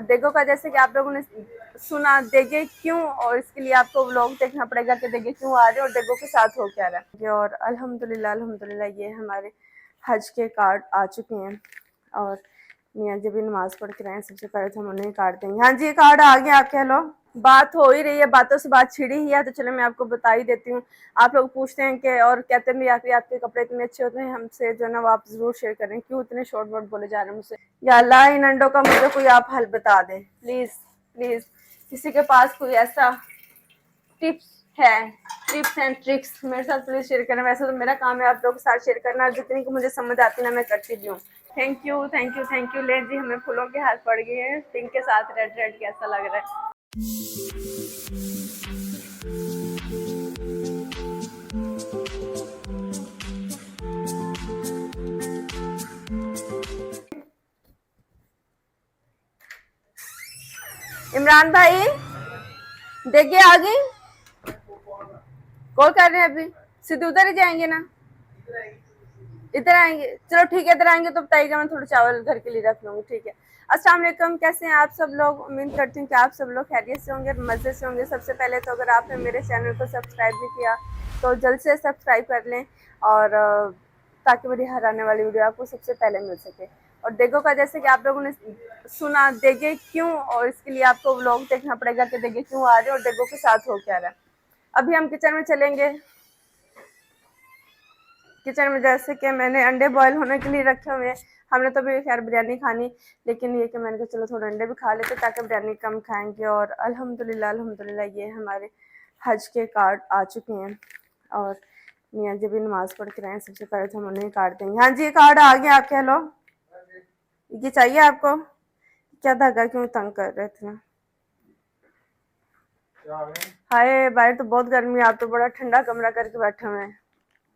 Diego का जैसे कि आप लोगों ने सुना, देगे क्यों, और इसके लिए आपको व्लॉग देखना पड़ेगा कि देगे क्यों आ रहे हैं और डेगो के साथ हो क्या रहा है। और अल्हम्दुलिल्लाह अल्हम्दुलिल्लाह ये हमारे हज के कार्ड आ चुके हैं और मियाँ जी भी नमाज पढ़ के रहे हैं। सबसे पहले तो हम उन्हें कार्ड देंगे। हाँ जी, कार्ड आ गया, आप कह लो। बात हो ही रही है, बातों से बात छिड़ी ही है, तो चलो मैं आपको बता ही देती हूँ। आप लोग पूछते हैं कि और कहते हैं भी आपके कपड़े इतने अच्छे होते हैं, हमसे जो है ना वो आप जरूर शेयर करें, क्यों इतने शॉर्ट वर्ड बोले जा रहे हैं मुझसे। या अल्लाह, इन अंडों का मुझे कोई आप हल बता दें प्लीज प्लीज। किसी के पास कोई ऐसा टिप्स है, टिप्स एंड ट्रिक्स मेरे साथ प्लीज शेयर करना। वैसे तो मेरा काम है आप लोगों के साथ शेयर करना, जितनी को मुझे समझ आती ना मैं करती भी हूँ। Thank you thank you thank you. लेट जी, हमें फूलों के हाथ पड़ गए हैं, पिंक के साथ रेड रेड कैसा लग रहा है। इमरान भाई देखिए आगे कॉल कर रहे हैं, अभी सीधे उधर ही जाएंगे ना, इधर आएंगे? चलो ठीक है, इधर आएंगे तो बताइएगा, मैं थोड़ा चावल घर के लिए रख लूंगी, ठीक है। अस्सलाम वालेकुम, कैसे हैं आप सब लोग? उम्मीद करती हूँ कि आप सब लोग खैरियत से होंगे, मज़े से होंगे। सबसे पहले तो अगर आपने मेरे चैनल को सब्सक्राइब नहीं किया तो जल्द से सब्सक्राइब कर लें, और ताकि मेरी हर आने वाली वीडियो आपको सबसे पहले मिल सके। और डेगो का जैसे कि आप लोगों ने सुना, देगे क्यों, और इसके लिए आपको व्लॉग देखना पड़ेगा कि देगे क्यों आ रहे हैं और डेगो के साथ हो क्या रहा है। अभी हम किचन में चलेंगे। किचन में जैसे कि मैंने अंडे बॉयल होने के लिए रखे हुए हैं। हमने तो भी खैर बिरयानी खानी, लेकिन ये कि मैंने कहा चलो थोड़े अंडे भी खा लेते ताकि बिरयानी कम खाएंगे। और अल्हम्दुलिल्लाह अल्हम्दुलिल्लाह ये हमारे हज के कार्ड आ चुके हैं और मियाँ जी भी नमाज पढ़ के रहे हैं। सबसे पहले तो हम उन्हें कार्ड देंगे। हाँ जी, कार्ड आ गया, आप कह लो। ये चाहिए आपको? क्या धागा क्यों तंग कर रहे थे? हाय बाहर तो बहुत गर्मी है, आप तो बड़ा ठंडा कमरा करके बैठे हुए हैं।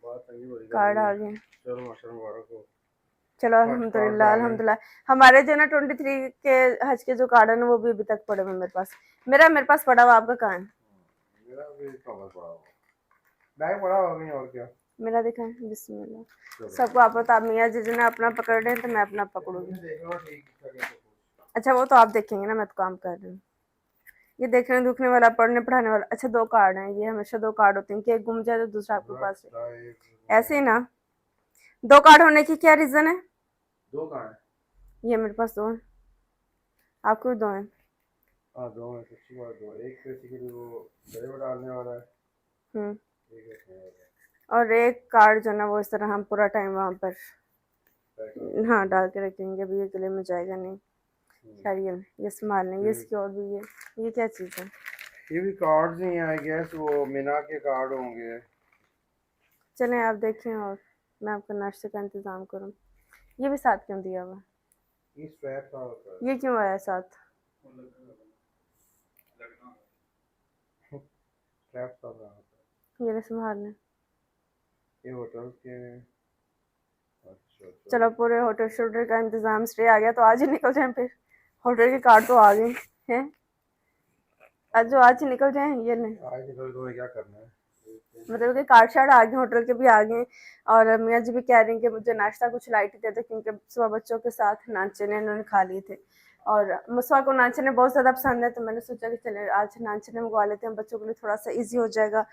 कार्ड आ गए, चलो अल्हम्दुलिल्लाह अल्हम्दुलिल्लाह। हमारे जो ना 23 के हज के जो कार्ड है ना वो भी अभी तक पड़े हुए मेरे पास। मेरे पास पड़ा हुआ, आपका कहाँ है? मेरा भी पड़ा हुआ, बैग पड़ा हुआ नहीं, और क्या। मेरा दिखाएं, बिस्मिल्लाह। सबको आप बता, मियाँ जी ने अपना पकड़ रहे हैं तो मैं अपना पकड़ूंगी। अच्छा वो तो आप देखेंगे ना, मैं तो काम कर रही हूँ। ये देखने दुखने वाला, पढ़ने पढ़ाने वाला। अच्छा 2 कार्ड हैं, ये हमेशा 2 कार्ड होते हैं कि एक गुम जाए तो दूसरा आपके पास है, ऐसे ही ना। 2 कार्ड होने की क्या रीजन है? 2 कार्ड, ये मेरे पास 2 हैं, आपको भी 2 हैं। हाँ 2 हैं, सच्ची बात 2। एक बेसिकली वो गले में डालने वाला है, और एक कार्ड जो ना वो इस तरह हम पूरा टाइम वहाँ पर हाँ डाल के रखेंगे, अभी ये गले में जाएगा नहीं। खैर ये संभाल लेंगे। इसकी और भी ये क्या चीज़ है? ये भी कार्ड्स ही हैं आई गेस, वो मीना के कार्ड होंगे। चलें आप देखें और मैं आपका नाश्ते का इंतज़ाम करूँ। ये भी साथ क्यों दिया हुआ? ये स्वैप का होता है। ये क्यों आया साथ? स्वैप का होता है। ये संभाल लें, ये होटल के। अच्छा चलो पूरे होटल शोटल का इंतजाम स्टे आ गया तो आज ही निकल जाए फिर। होटल के कार्ड तो आ गए हैं, आज ही निकल जाए। ये नहीं, आज निकल तो क्या करना है, मतलब कि कार्ड शार्ड आ गए, होटल के भी आ गए। और मियाँ जी भी कह रही हैं कि मुझे नाश्ता कुछ लाइट ही दे दो, क्योंकि सुबह बच्चों के साथ नाचे ने इन्होंने खा लिए थे और मुसवा को नाचे ने बहुत ज़्यादा पसंद है, तो मैंने सोचा कि चले आज नाचे ने मंगवा लेते हैं, बच्चों के लिए थोड़ा सा ईजी हो जाएगा।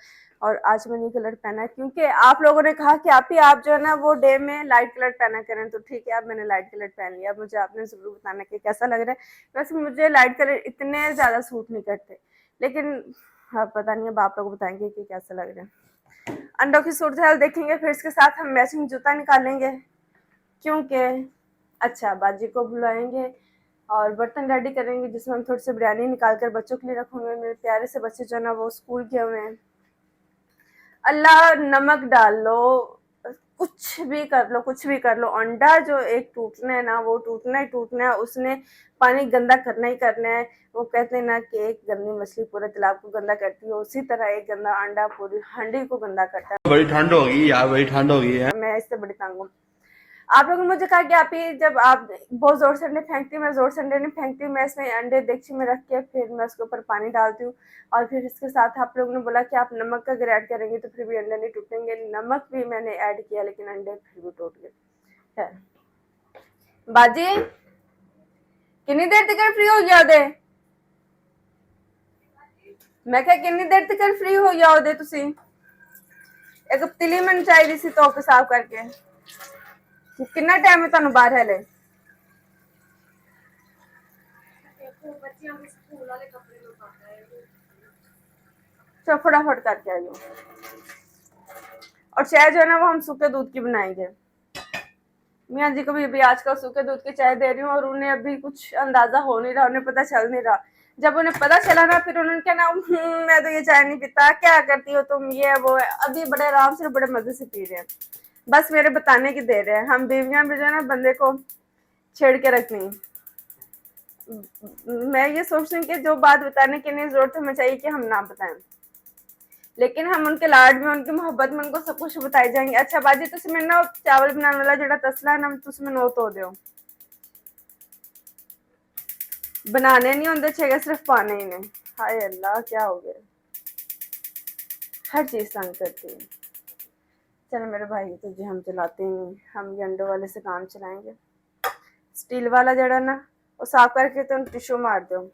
और आज मैंने ये कलर पहना है क्योंकि आप लोगों ने कहा कि आप जो है ना वो डे में लाइट कलर पहना करें, तो ठीक है अब मैंने लाइट कलर पहन लिया। मुझे आपने ज़रूर बताना कि कैसा लग रहा है। वैसे मुझे लाइट कलर इतने ज़्यादा सूट नहीं करते, लेकिन आप पता नहीं, अब आप लोग बताएंगे कि कैसे लग रहे हैं। अंडों की सूरत हाल देखेंगे, फिर इसके साथ हम मैचिंग जूता निकालेंगे, क्योंकि अच्छा बाजी को बुलाएंगे और बर्तन रेडी करेंगे जिसमें हम थोड़ी सी बिरयानी निकाल कर बच्चों के लिए रखूंगे। मेरे प्यारे से बच्चे जो है ना वो स्कूल गए हुए हैं। अल्लाह नमक डाल लो, कुछ भी कर लो, कुछ भी कर लो, अंडा जो एक टूटना है ना वो टूटना ही टूटना है, उसने पानी गंदा करना ही करना है। वो कहते हैं ना कि एक गंदी मछली पूरे तालाब को गंदा करती है, उसी तरह एक गंदा अंडा पूरी हांडी को गंदा करता है। बड़ी ठंड होगी यार, बड़ी ठंड होगी है। मैं इससे बड़ी तंग हूँ। आप लोगों ने मुझे कहा कि आप ही जब आप बहुत जोर से अंडे फेंकती हूँ, मैं जोर से अंडे नहीं फेंकती हूँ, मैं इसमें अंडे देगची में रख के फिर मैं उसके ऊपर पानी डालती हूँ और फिर इसके साथ आप लोगों ने बोला कि आप नमक का अगर ऐड करेंगे तो फिर भी अंडे नहीं टूटेंगे। नमक भी मैंने ऐड किया लेकिन अंडे फिर भी टूट गए। बाजी किन्नी देर तक फ्री हो गया दे? मैं क्या किन्नी देर तक फ्री हो गया दे तुसी? एक पतीली मैंने चाहिए सी धोक साफ करके। कितना टाइम है तुहानू बाहर हले? चलो फटाफट करके आइयो। और चाय जो है ना वो हम सूखे दूध की बनाएंगे। मियाँ जी को भी अभी आजकल सूखे दूध की चाय दे रही हूँ और उन्हें अभी कुछ अंदाजा हो नहीं रहा, उन्हें पता चल नहीं रहा। जब उन्हें पता चला ना फिर उन्होंने क्या ना मैं तो ये चाय नहीं पीता, क्या करती हो तुम, ये वो है। अभी बड़े आराम से बड़े मजे से पी रहे हैं, बस मेरे बताने की दे रहे हैं। हम बीवियां भी जो है ना बंदे को छेड़ के रखनी। मैं ये सोचती हूँ कि जो बात बताने की नहीं जरूरत हमें चाहिए कि हम ना बताएं, लेकिन हम उनके लाड में उनकी मोहब्बत में उनको सब कुछ बताई जाएंगे। अच्छा बाजी तुम मैंने ना चावल बनाने वाला जो तसला है ना तुम मैंने तो दो बनाने नहीं होंगे छेगा, सिर्फ पाने ही ने। हाय अल्लाह क्या हो गया, हर चीज तंग करती है। चलो मेरे भाई तुझे हम चलाते ही नहीं, हम ये अंडों वाले से काम चलाएंगे। स्टील वाला जड़ा ना वो साफ करके तुम टिश्यू मार दो।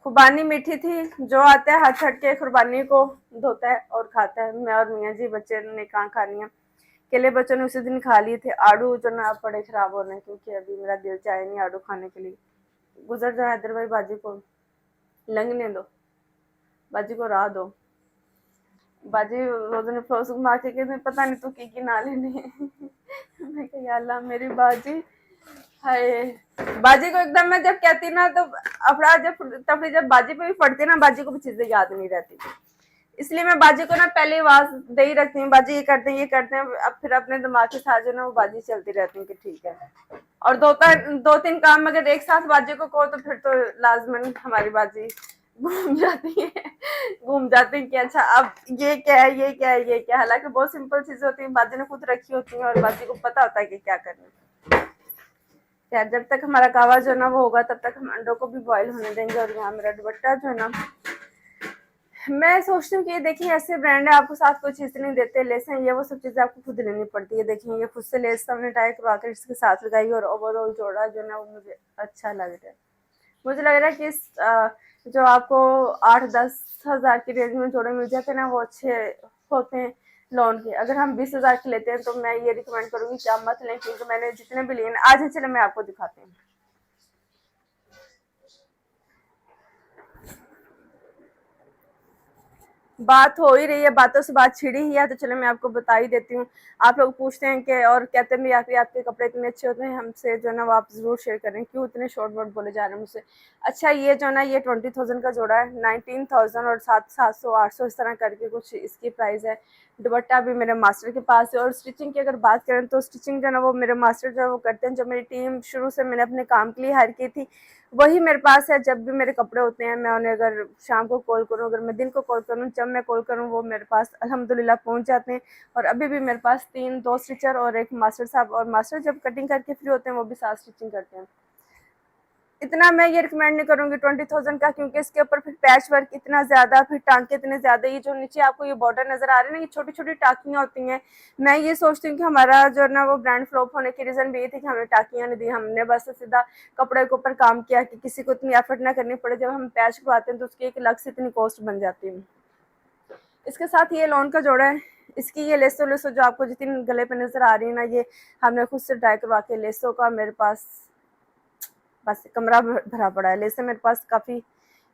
खुबानी मीठी थी, जो आता है हाथ छट के खुरबानी को धोता है और खाता है। मैं और मियाँ जी बच्चे ने कहाँ खानी है, केले बच्चों ने उसी दिन खा लिए थे। आड़ू जो ना पड़े खराब होने, क्योंकि अभी मेरा दिल चाहे नहीं आड़ू खाने के लिए। गुजर जाओ हैदर भाई, बाजी को लंघने दो, बाजी को राह दो। बाजी रोज ने फ्रोस मार के कहते पता नहीं तू की ना लेने मैं कह अल्लाह मेरी बाजी। हाय बाजी को एकदम मैं जब कहती ना तो अफड़ा जब तफड़ी जब बाजी पे भी पड़ती ना, बाजी को भी चीजें याद नहीं रहती। इसलिए मैं बाजी को ना पहले आवाज दे ही रखती हूँ, बाजी ये करते हैं ये करते हैं। अब फिर अपने दिमाग के साथ जो ना वो बाजी चलती रहती है कि ठीक है। और दो तीन काम अगर एक साथ बाजी को कहो तो फिर तो लाजमन हमारी बाजी घूम जाती है, घूम जाती है कि अच्छा अब ये क्या है ये क्या है ये क्या है। हालांकि बहुत सिंपल चीजें होती हैं, बाजी ने खुद रखी होती है और बाजी को पता होता है कि क्या करना है। यार जब तक हमारा कावा जो है ना वो होगा तब तक हम अंडों को भी बॉईल होने देंगे। और यहाँ मेरा दुपट्टा जो है ना, मैं सोचती हूँ कि ये देखिए ऐसे ब्रांड है आपको साथ कोई चीज नहीं देते, लेस है ये वो सब चीजें आपको खुद लेनी पड़ती है। देखिए ये खुद से लेस हमने टाई करवा कर इसके साथ लगाई और ओवरऑल जोड़ा जो ना वो मुझे अच्छा लग रहा है। मुझे लग रहा है कि जो आपको 8-10 हज़ार की रेंज में जोड़े मिल जाते हैं ना वो अच्छे होते हैं लॉन के। अगर हम 20 हज़ार के लेते हैं तो मैं ये रिकमेंड करूंगी कि आप मत लें, क्योंकि मैंने जितने भी लिए आज ही, चले मैं आपको दिखाती हूँ। बात हो ही रही है, बातों से बात छिड़ी ही है तो चलो मैं आपको बता ही देती हूँ। आप लोग पूछते हैं कि और कहते हैं आपके कपड़े इतने अच्छे होते हैं, हमसे जो है ना वो आप जरूर शेयर करें, क्यों इतने शॉर्ट वर्ड बोले जा रहे हैं मुझसे। अच्छा ये जो ना ये 20,000 का जोड़ा है, 19,000 और 700-800 इस तरह करके कुछ इसकी प्राइस है। दुपट्टा भी मेरे मास्टर के पास है। और स्टिचिंग की अगर बात करें तो स्टिचिंग जो है ना वो मेरे मास्टर जो है वो करते हैं। जो मेरी टीम शुरू से मैंने अपने काम के लिए हायर की थी वही मेरे पास है। जब भी मेरे कपड़े होते हैं मैं उन्हें अगर शाम को कॉल करूं, अगर मैं दिन को कॉल करूं, जब मैं कॉल करूं वो मेरे पास अल्हम्दुलिल्लाह पहुंच जाते हैं। और अभी भी मेरे पास 2 स्टिचर और एक मास्टर साहब, और मास्टर जब कटिंग करके फ्री होते हैं वो भी साथ स्टिचिंग करते हैं। इतना मैं ये रिकमेंड नहीं करूंगी 20,000 का, क्योंकि इसके ऊपर फिर पैच वर्क इतना ज्यादा, फिर टांके इतने ज्यादा। ये जो नीचे आपको ये बॉर्डर नजर आ रहे हैं ना, ये छोटी छोटी टाकियां होती हैं। मैं ये सोचती हूँ कि हमारा जो है ना वो ब्रांड फ्लॉप होने की रीजन भी ये थी कि हमें टाकियां नहीं दी। हमने बस सीधा कपड़े के ऊपर काम किया कि किसी को इतनी एफर्ट ना करनी पड़े। जब हम पैच करवाते हैं तो उसकी एक अलग से इतनी कॉस्ट बन जाती है। इसके साथ ये लॉन का जोड़ा है, इसकी ये लेसो लेसो जो आपको जितनी गले पे नजर आ रही है ना, ये हमने खुद से ट्राई करवा के लेसो का मेरे पास बस कमरा भरा पड़ा है। लेसें मेरे पास काफ़ी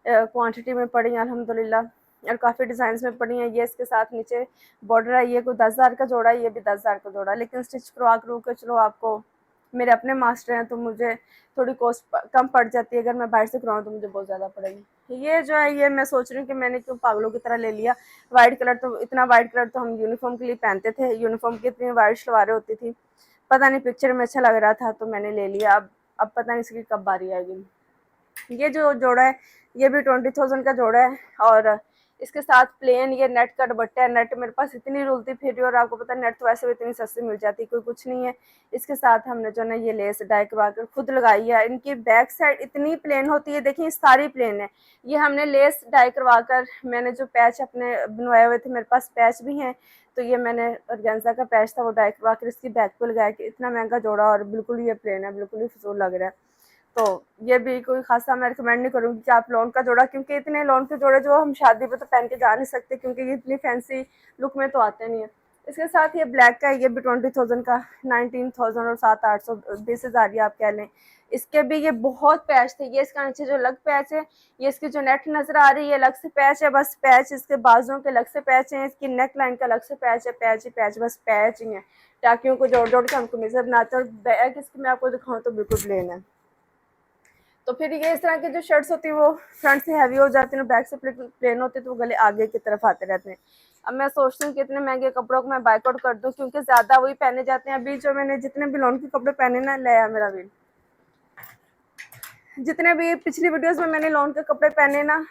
क्वांटिटी में पड़ी हैं अल्हम्दुलिल्लाह, और काफ़ी डिज़ाइन में पड़ी हैं। ये इसके साथ नीचे बॉर्डर है, ये कोई 10,000 का जोड़ा है, ये भी 10,000 का जोड़ा है। लेकिन स्टिच करवा करूँ के चलो आपको मेरे अपने मास्टर हैं तो मुझे थोड़ी कॉस्ट कम पड़ जाती है। अगर मैं बाहर से करवाऊँ तो मुझे बहुत ज़्यादा पड़ेगी। ये जो है ये मैं सोच रही हूँ कि मैंने क्यों पागलों की तरह ले लिया। वाइट कलर तो इतना वाइट कलर तो हम यूनिफॉर्म के लिए पहनते थे, यूनिफॉर्म की इतनी वाइट शलवारें होती थी, पता नहीं पिक्चर में अच्छा लग रहा था तो मैंने ले लिया। अब पता नहीं इसकी कब बारी आएगी। ये जो जोड़ा है ये भी 20,000 का जोड़ा है। और इसके साथ प्लेन ये नेट का दुपट्टा है। नेट मेरे पास इतनी रुलती फिर रही, और आपको पता है नेट तो वैसे भी इतनी सस्ती मिल जाती, कोई कुछ नहीं है। इसके साथ हमने जो ना ये लेस डाई करवा कर खुद लगाई है। इनकी बैक साइड इतनी प्लेन होती है, देखिए सारी प्लेन है। ये हमने लेस डाई करवा कर, मैंने जो पैच अपने बनवाए हुए थे, मेरे पास पैच भी हैं, तो ये मैंने ऑर्गेन्जा का पैच था वो डाई करवा कर इसकी बैक पे लगाया कि इतना महंगा जोड़ा और बिल्कुल ये प्लेन है, बिल्कुल ही फजूल लग रहा है। तो ये भी कोई खासा मैं रिकमेंड नहीं करूँगी कि आप लॉन का जोड़ा, क्योंकि इतने लॉन के जोड़े जो हम शादी पे तो पहन के जा नहीं सकते, क्योंकि ये इतनी फैंसी लुक में तो आते नहीं है। इसके साथ ये ब्लैक का, ये भी 20,000 का, 19,000 और 700-800 20,000 आप कह लें। इसके भी ये बहुत पैच थे। ये इसका नीचे जो अलग पैच है, ये इसकी जो नेट नजर आ रही है अलग से पैच है, बस पैच। इसके बाजुओं के अलग से पैच है, इसकी नेक लाइन का अलग से पैच है, पैच ही पैच, बस पैच ही है। टाकियों को जोड़ जोड़ के हम कमीज़ें बनाते हैं। और बैक इसकी मैं आपको दिखाऊँ तो बिल्कुल प्लेन है। तो फिर ये इस तरह की जो शर्ट्स होती है वो फ्रंट से हैवी हो जाती है, बैक से प्लेन होती है, तो वो गले आगे की तरफ आते रहते हैं। अब मैं सोचती हूँ कि इतने महंगे कपड़ों को मैं बाइकआउट कर दूँ, क्योंकि ज़्यादा वही पहने जाते हैं। अभी जो मैंने जितने भी लॉन के कपड़े पहने ना, लया मेरा भी, जितने भी पिछली वीडियोस में मैंने लॉन के कपड़े पहने ना,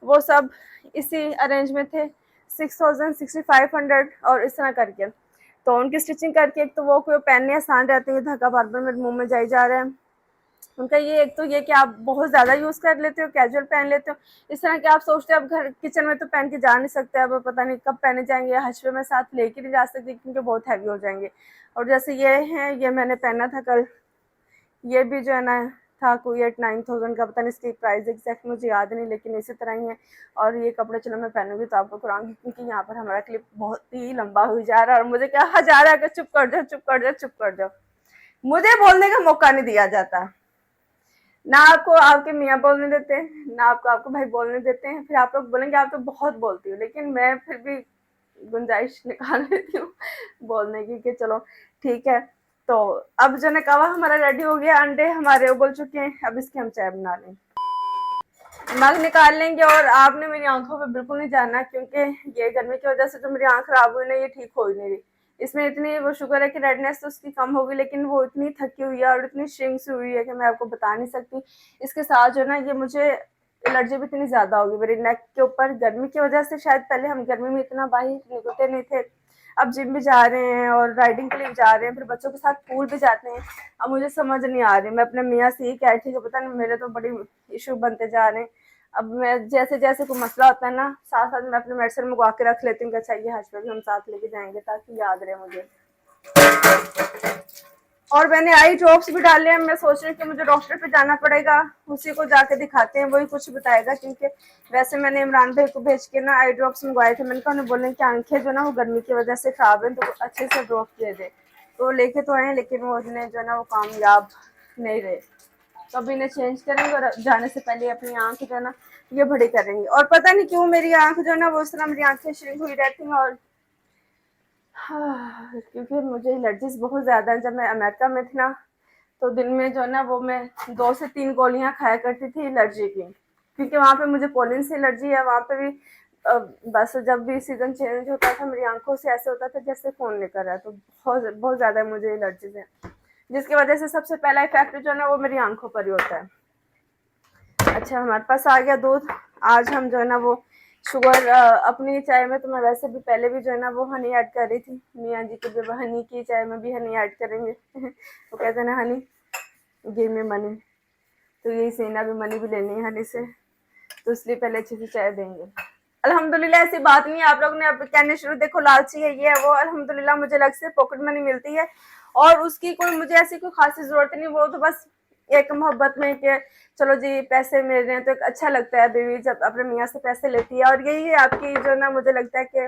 वो सब इसी अरेंज में थे, 6,000 6,500 और इस तरह करके। तो उनकी स्टिचिंग करके एक तो वो कोई पहनने आसान रहती है, धागा बार बार मेरे मुँह में जाई जा रहा है उनका। ये एक तो ये कि आप बहुत ज़्यादा यूज़ कर लेते हो, कैजुअल पहन लेते हो, इस तरह के आप सोचते हो अब घर किचन में तो पहन के जा नहीं सकते, अब पता नहीं कब पहने जाएंगे, हशवे में साथ लेके नहीं जा सकते क्योंकि बहुत हैवी हो जाएंगे। और जैसे ये है, ये मैंने पहना था कल, ये भी जो है ना था कोई 8-9,000 का, पता नहीं इसकी प्राइस एग्जैक्ट मुझे याद नहीं, लेकिन इसी तरह ही है। और ये कपड़े चलो मैं पहनूंगी तो आपको कराऊंगी, क्योंकि यहाँ पर हमारा क्लिप बहुत ही लंबा हो जा रहा है और मुझे कहा जा रहा है कि चुप कर जाओ, चुप कर जाओ, चुप कर जाओ। मुझे बोलने का मौका नहीं दिया जाता, ना आपको आपके मियाँ बोलने देते हैं, ना आपको आपको भाई बोलने देते हैं। फिर आप लोग बोलेंगे आप तो बहुत बोलती हो, लेकिन मैं फिर भी गुंजाइश निकाल लेती हूँ बोलने की कि चलो ठीक है। तो अब जो ने कहा हमारा रेडी हो गया, अंडे हमारे उबल चुके हैं, अब इसकी हम चाय बना लें, मग निकाल लेंगे। और आपने मेरी आंखों पे बिल्कुल नहीं जाना, क्योंकि ये गर्मी की वजह से जो मेरी आंख खराब हुई ना, ये ठीक हो ही नहीं रही। इसमें इतनी वो शुगर है कि रेडनेस तो उसकी कम होगी, लेकिन वो इतनी थकी हुई है और इतनी श्रिंक्स हुई है कि मैं आपको बता नहीं सकती। इसके साथ जो ना ये मुझे एलर्जी भी इतनी ज्यादा होगी मेरी नेक के ऊपर, गर्मी की वजह से। शायद पहले हम गर्मी में इतना बाहर निकलते नहीं थे, अब जिम भी जा रहे हैं और राइडिंग के लिए जा रहे हैं, फिर बच्चों के साथ पूल भी जाते हैं। अब मुझे समझ नहीं आ रही, मैं अपने मियाँ से ये कह रही थी कि पता नहीं मेरे तो बड़ी इशू बनते जा रहे हैं। अब मैं जैसे जैसे कोई मसला होता है ना, साथ साथ मैं अपने मेडिसिन मंगवा के रख लेती हूँ कि अच्छा ये हस्बैंड भी हम साथ लेके जाएंगे ताकि याद रहे मुझे। और मैंने आई ड्रॉप्स भी डाले हैं, मैं सोच रही हूँ कि मुझे डॉक्टर पे जाना पड़ेगा, उसी को जाके दिखाते हैं, वही कुछ बताएगा। क्योंकि वैसे मैंने इमरान भाई को भेज के ना आई ड्रॉप्स मंगवाए थे, मैंने कहा उन्हें बोले कि आंखें जो ना वो गर्मी की वजह से खराब है, तो अच्छे से ड्रॉप्स दे दे। तो लेके तो आए, लेकिन वो इतने जो ना वो कामयाब नहीं रहे। तो अभी इन्हें चेंज करेंगे और जाने से पहले अपनी आंख जो है ना ये बड़ी करेंगे। और पता नहीं क्यों मेरी आंख जो है ना वो इस तरह मेरी आंखें श्रिंक हुई रहती हैं। और क्योंकि मुझे एलर्जीज बहुत ज़्यादा है। जब मैं अमेरिका में थी ना, तो दिन में जो है ना वो मैं 2 से 3 गोलियां खाया करती थी एलर्जी की, क्योंकि वहाँ पे मुझे पोलिन से एलर्जी है। वहाँ पे भी बस जब भी सीजन चेंज होता था मेरी आंखों से ऐसे होता था जैसे खून निकल रहा है। तो बहुत बहुत ज़्यादा मुझे एलर्जीज है, जिसकी वजह से सबसे पहला इफेक्ट जो है ना वो मेरी आंखों पर ही होता है। अच्छा हमारे पास आ गया दूध। आज हम जो है ना वो शुगर अपनी चाय में, तो मैं वैसे भी पहले भी जो है ना वो हनी ऐड कर रही थी, मियाँ जी की जब हनी की चाय में भी हनी ऐड करेंगे वो कहते हैं ना हनी गिव मी मनी, तो यही सीना भी मनी भी लेनी है हनी से, तो इसलिए पहले अच्छी सी चाय देंगे। अल्हम्दुलिल्लाह ऐसी बात नहीं है, आप लोग ने अब कहने शुरू, देखो लालची है ये है वो, अल्हम्दुलिल्लाह मुझे अलग से पॉकेट मनी मिलती है और उसकी कोई मुझे ऐसी कोई खासी जरूरत नहीं। वो तो बस एक मोहब्बत में कि चलो जी पैसे मिल रहे हैं तो एक अच्छा लगता है बीवी जब अपने मियाँ से पैसे लेती है। और यही है आपकी जो ना मुझे लगता है कि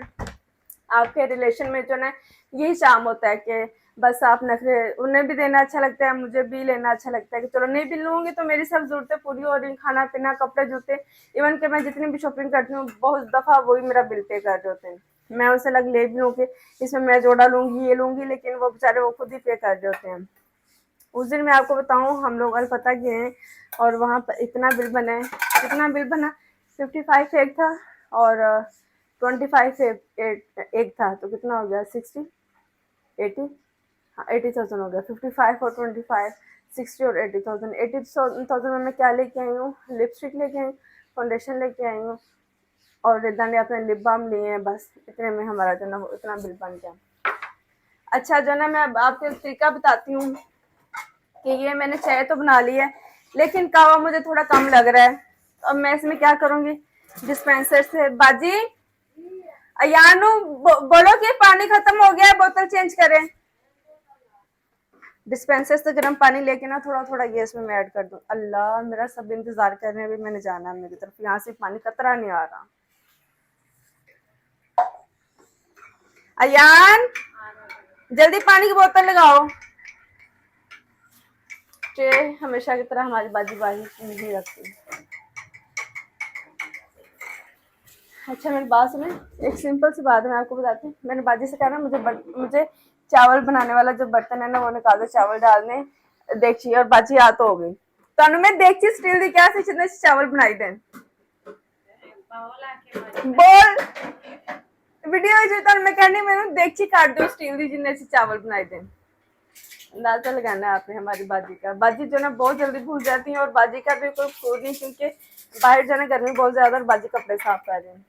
आपके रिलेशन में जो ना यही शाम होता है कि बस आप नखरे, उन्हें भी देना अच्छा लगता है, मुझे भी लेना अच्छा लगता है कि चलो नहीं भी लूँगी तो मेरी सब जरूरतें पूरी हो रही, खाना पीना कपड़े जूते, इवन कि मैं जितनी भी शॉपिंग करती हूँ बहुत दफ़ा वही मेरा बिल पे कर रहे होते हैं। मैं उनसे लग ले भी लूँ कि इसमें मैं जोड़ा लूँगी ये लूँगी, लेकिन वो बेचारे वो खुद ही पे कर रहे होते हैं। उस दिन मैं आपको बताऊँ हम लोग अलपता गए हैं और वहाँ पर इतना बिल बना है, कितना बिल बना, 55 एक था और 25 एक था, तो कितना हो गया 60 80, हाँ 80,000 हो गया। 55 और 25 60 और 80,000। 80,000 में मैं क्या लेके आई हूँ, लिपस्टिक लेके आई, फाउंडेशन लेके आई हूँ, और रिदा ने अपने लिप बाम लिए हैं, बस इतने में हमारा जो ना वो इतना बिल बन गया। अच्छा जो ना मैं अब आपको एक तरीका बताती हूँ कि ये मैंने चाय तो बना ली है, लेकिन कावा मुझे थोड़ा कम लग रहा है। अब मैं इसमें क्या करूंगी, डिस्पेंसर से बाजी यानू बोलो कि पानी खत्म हो गया है, बोतल चेंज करें। डिस्पेंसर से गर्म पानी लेके ना थोड़ा थोड़ा ये इसमें मैं ऐड कर दूं। अल्लाह मेरा सब इंतजार कर रहे हैं, अभी मैंने जाना है मेरी तरफ, यहाँ से पानी कतरा नहीं आ रहा। अयान जल्दी पानी की बोतल लगाओ। ट्रे हमेशा की तरह हमारी बाजी बाजी नहीं रखती। अच्छा मेरी बात सुने, एक सिंपल सी बात मैं आपको बताती हूँ। मैंने बाजी से कहा ना मुझे चावल बनाने वाला जो बर्तन है ना वो निकाल दो, चावल डालने देखिए, और बाजी आ तो हो गई। तो मैं देखती स्टील दी क्या से चावल बनाई दें बोल वीडियो जो तो मैं कहनी मैंने देखी काट दो स्टील दी जिन्हें से चावल बनाई दें। अंदाजा लगाना है आपने हमारी बाजी का। बाजी जो ना बहुत जल्दी भूल जाती है, और बाजी का भी कोई फोड़ नहीं, क्योंकि बाहर जो ना गर्मी बहुत ज्यादा और बाजी कपड़े साफ कर रहे हैं।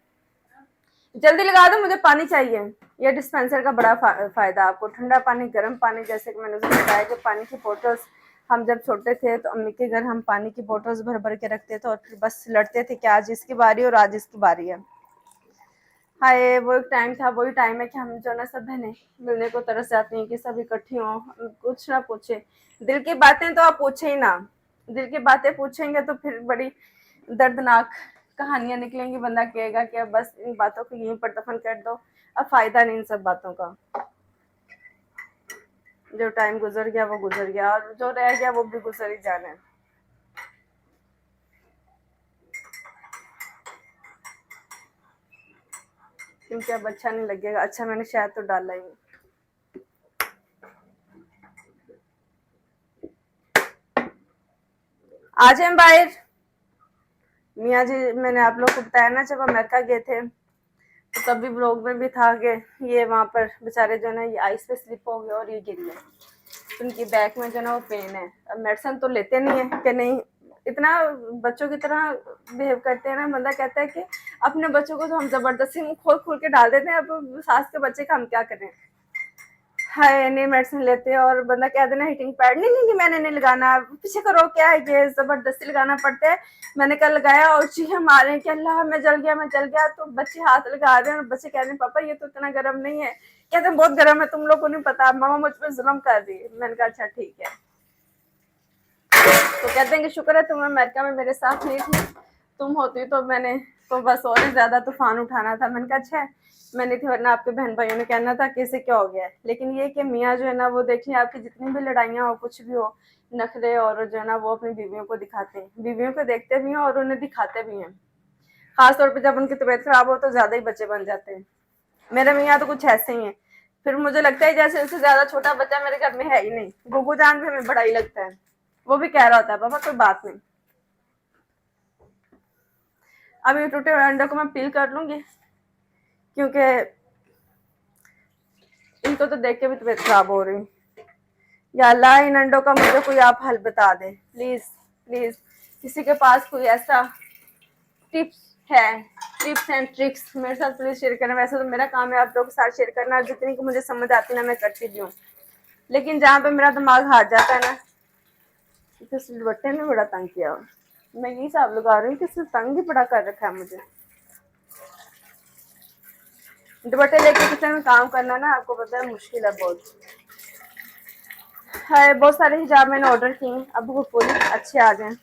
जल्दी लगा दो, मुझे पानी चाहिए। ये डिस्पेंसर का बड़ा फायदा आपको, ठंडा पानी, गर्म पानी। जैसे कि मैंने उसको बताया कि पानी की बोतल्स हम जब छोटे थे तो अम्मी के घर हम पानी की बोतल्स भर भर के रखते थे, और फिर बस लड़ते थे कि आज इसकी बारी और आज इसकी बारी है। हाय वो एक टाइम था, वही टाइम है कि हम जो ना सब बहनें मिलने को तरस जाती हैं कि सब इकट्ठी हों, कुछ ना पूछे। दिल की बातें तो आप पूछे ही ना, दिल की बातें पूछेंगे तो फिर बड़ी दर्दनाक कहानियां निकलेंगी। बंदा कहेगा कि अब बस इन बातों को यहीं पर दफन कर दो, अब फायदा नहीं इन सब बातों का। जो टाइम गुजर गया वो गुजर गया, और जो रह गया वो भी गुजर ही जाना है। क्योंकि अब अच्छा नहीं लगेगा। अच्छा मैंने शायद तो डाला ही। आ जाए बाहर। मियाँ जी मैंने आप लोग को बताया ना जब अमेरिका गए थे तो तभी ब्लॉग में भी था कि ये वहां पर बेचारे जो ना ये आइस पे स्लिप हो गए और ये गिर गए। उनकी बैक में जो ना वो पेन है। अब मेडिसिन तो लेते नहीं है कि नहीं, इतना बच्चों की तरह बिहेव करते हैं ना। बंदा कहता है कि अपने बच्चों को तो हम जबरदस्ती मुंह खोल खोल के डाल देते हैं, अब सास के बच्चे का हम क्या करें। हाय नहीं मेडिसिन लेते और बंदा कह देना हीटिंग पैड, नहीं नहीं नहीं मैंने नहीं लगाना, पीछे करो क्या है ये जबरदस्ती लगाना पड़ता है। मैंने कल लगाया और चीखे मारे कि अल्लाह मैं जल गया मैं जल गया। तो बच्चे हाथ लगा रहे हैं और बच्चे कह रहे हैं पापा ये तो इतना गर्म नहीं है। कहते हैं बहुत गर्म है, तुम लोग को नहीं पता, मामा मुझ पर जुल्म कर रही है। मैंने कहा अच्छा ठीक है। तो कहते हैं कि शुक्र है तुम अमेरिका में मेरे साथ नहीं थी, तुम होती तो मैंने तो बस और ही ज्यादा तूफान उठाना था। मैंने कहा अच्छा मैं नहीं थी, वरना आपके बहन भाइयों ने कहना था कैसे क्या हो गया है। लेकिन ये कि मियाँ जो है ना वो देखिए आपकी जितनी भी लड़ाइयाँ हो कुछ भी हो, नखरे और जो है ना वो अपनी बीवियों को दिखाते हैं, बीवियों को देखते भी हैं और उन्हें दिखाते भी हैं। खासतौर पर जब उनकी तबीयत खराब हो तो ज्यादा ही बच्चे बन जाते हैं। मेरे मियाँ तो कुछ ऐसे ही है। फिर मुझे लगता है जैसे उससे ज्यादा छोटा बच्चा मेरे घर में है ही नहीं। गुगू जान भी हमें बड़ा ही लगता है। वो भी कह रहा होता है पापा कोई बात नहीं। अब ये टूटे हुए अंडे को मैं पील कर लूंगी, क्योंकि इनको तो देख के भी तबीयत खराब हो रही। या अल्लाह इन अंडों का मुझे कोई आप हल बता दे प्लीज प्लीज। किसी के पास कोई ऐसा टिप्स है, टिप्स एंड ट्रिक्स मेरे साथ प्लीज शेयर करना। वैसे तो मेरा काम है आप लोगों के साथ शेयर करना, जितनी को मुझे समझ आती ना मैं करती भी हूँ। लेकिन जहाँ पे मेरा दिमाग हार जाता है ना, तो सिलवट्टे ने बड़ा तंग किया। मैं यही हिसाब लगा रही हूँ कि सिर्फ तंग ही बड़ा कर रखा है मुझे। दुपट्टे लेके किचन में काम करना ना आपको पता है मुश्किल है बहुत है। बहुत सारे हिजाब मैंने ऑर्डर किए हैं, अब वो पूरी अच्छे आ जाएं।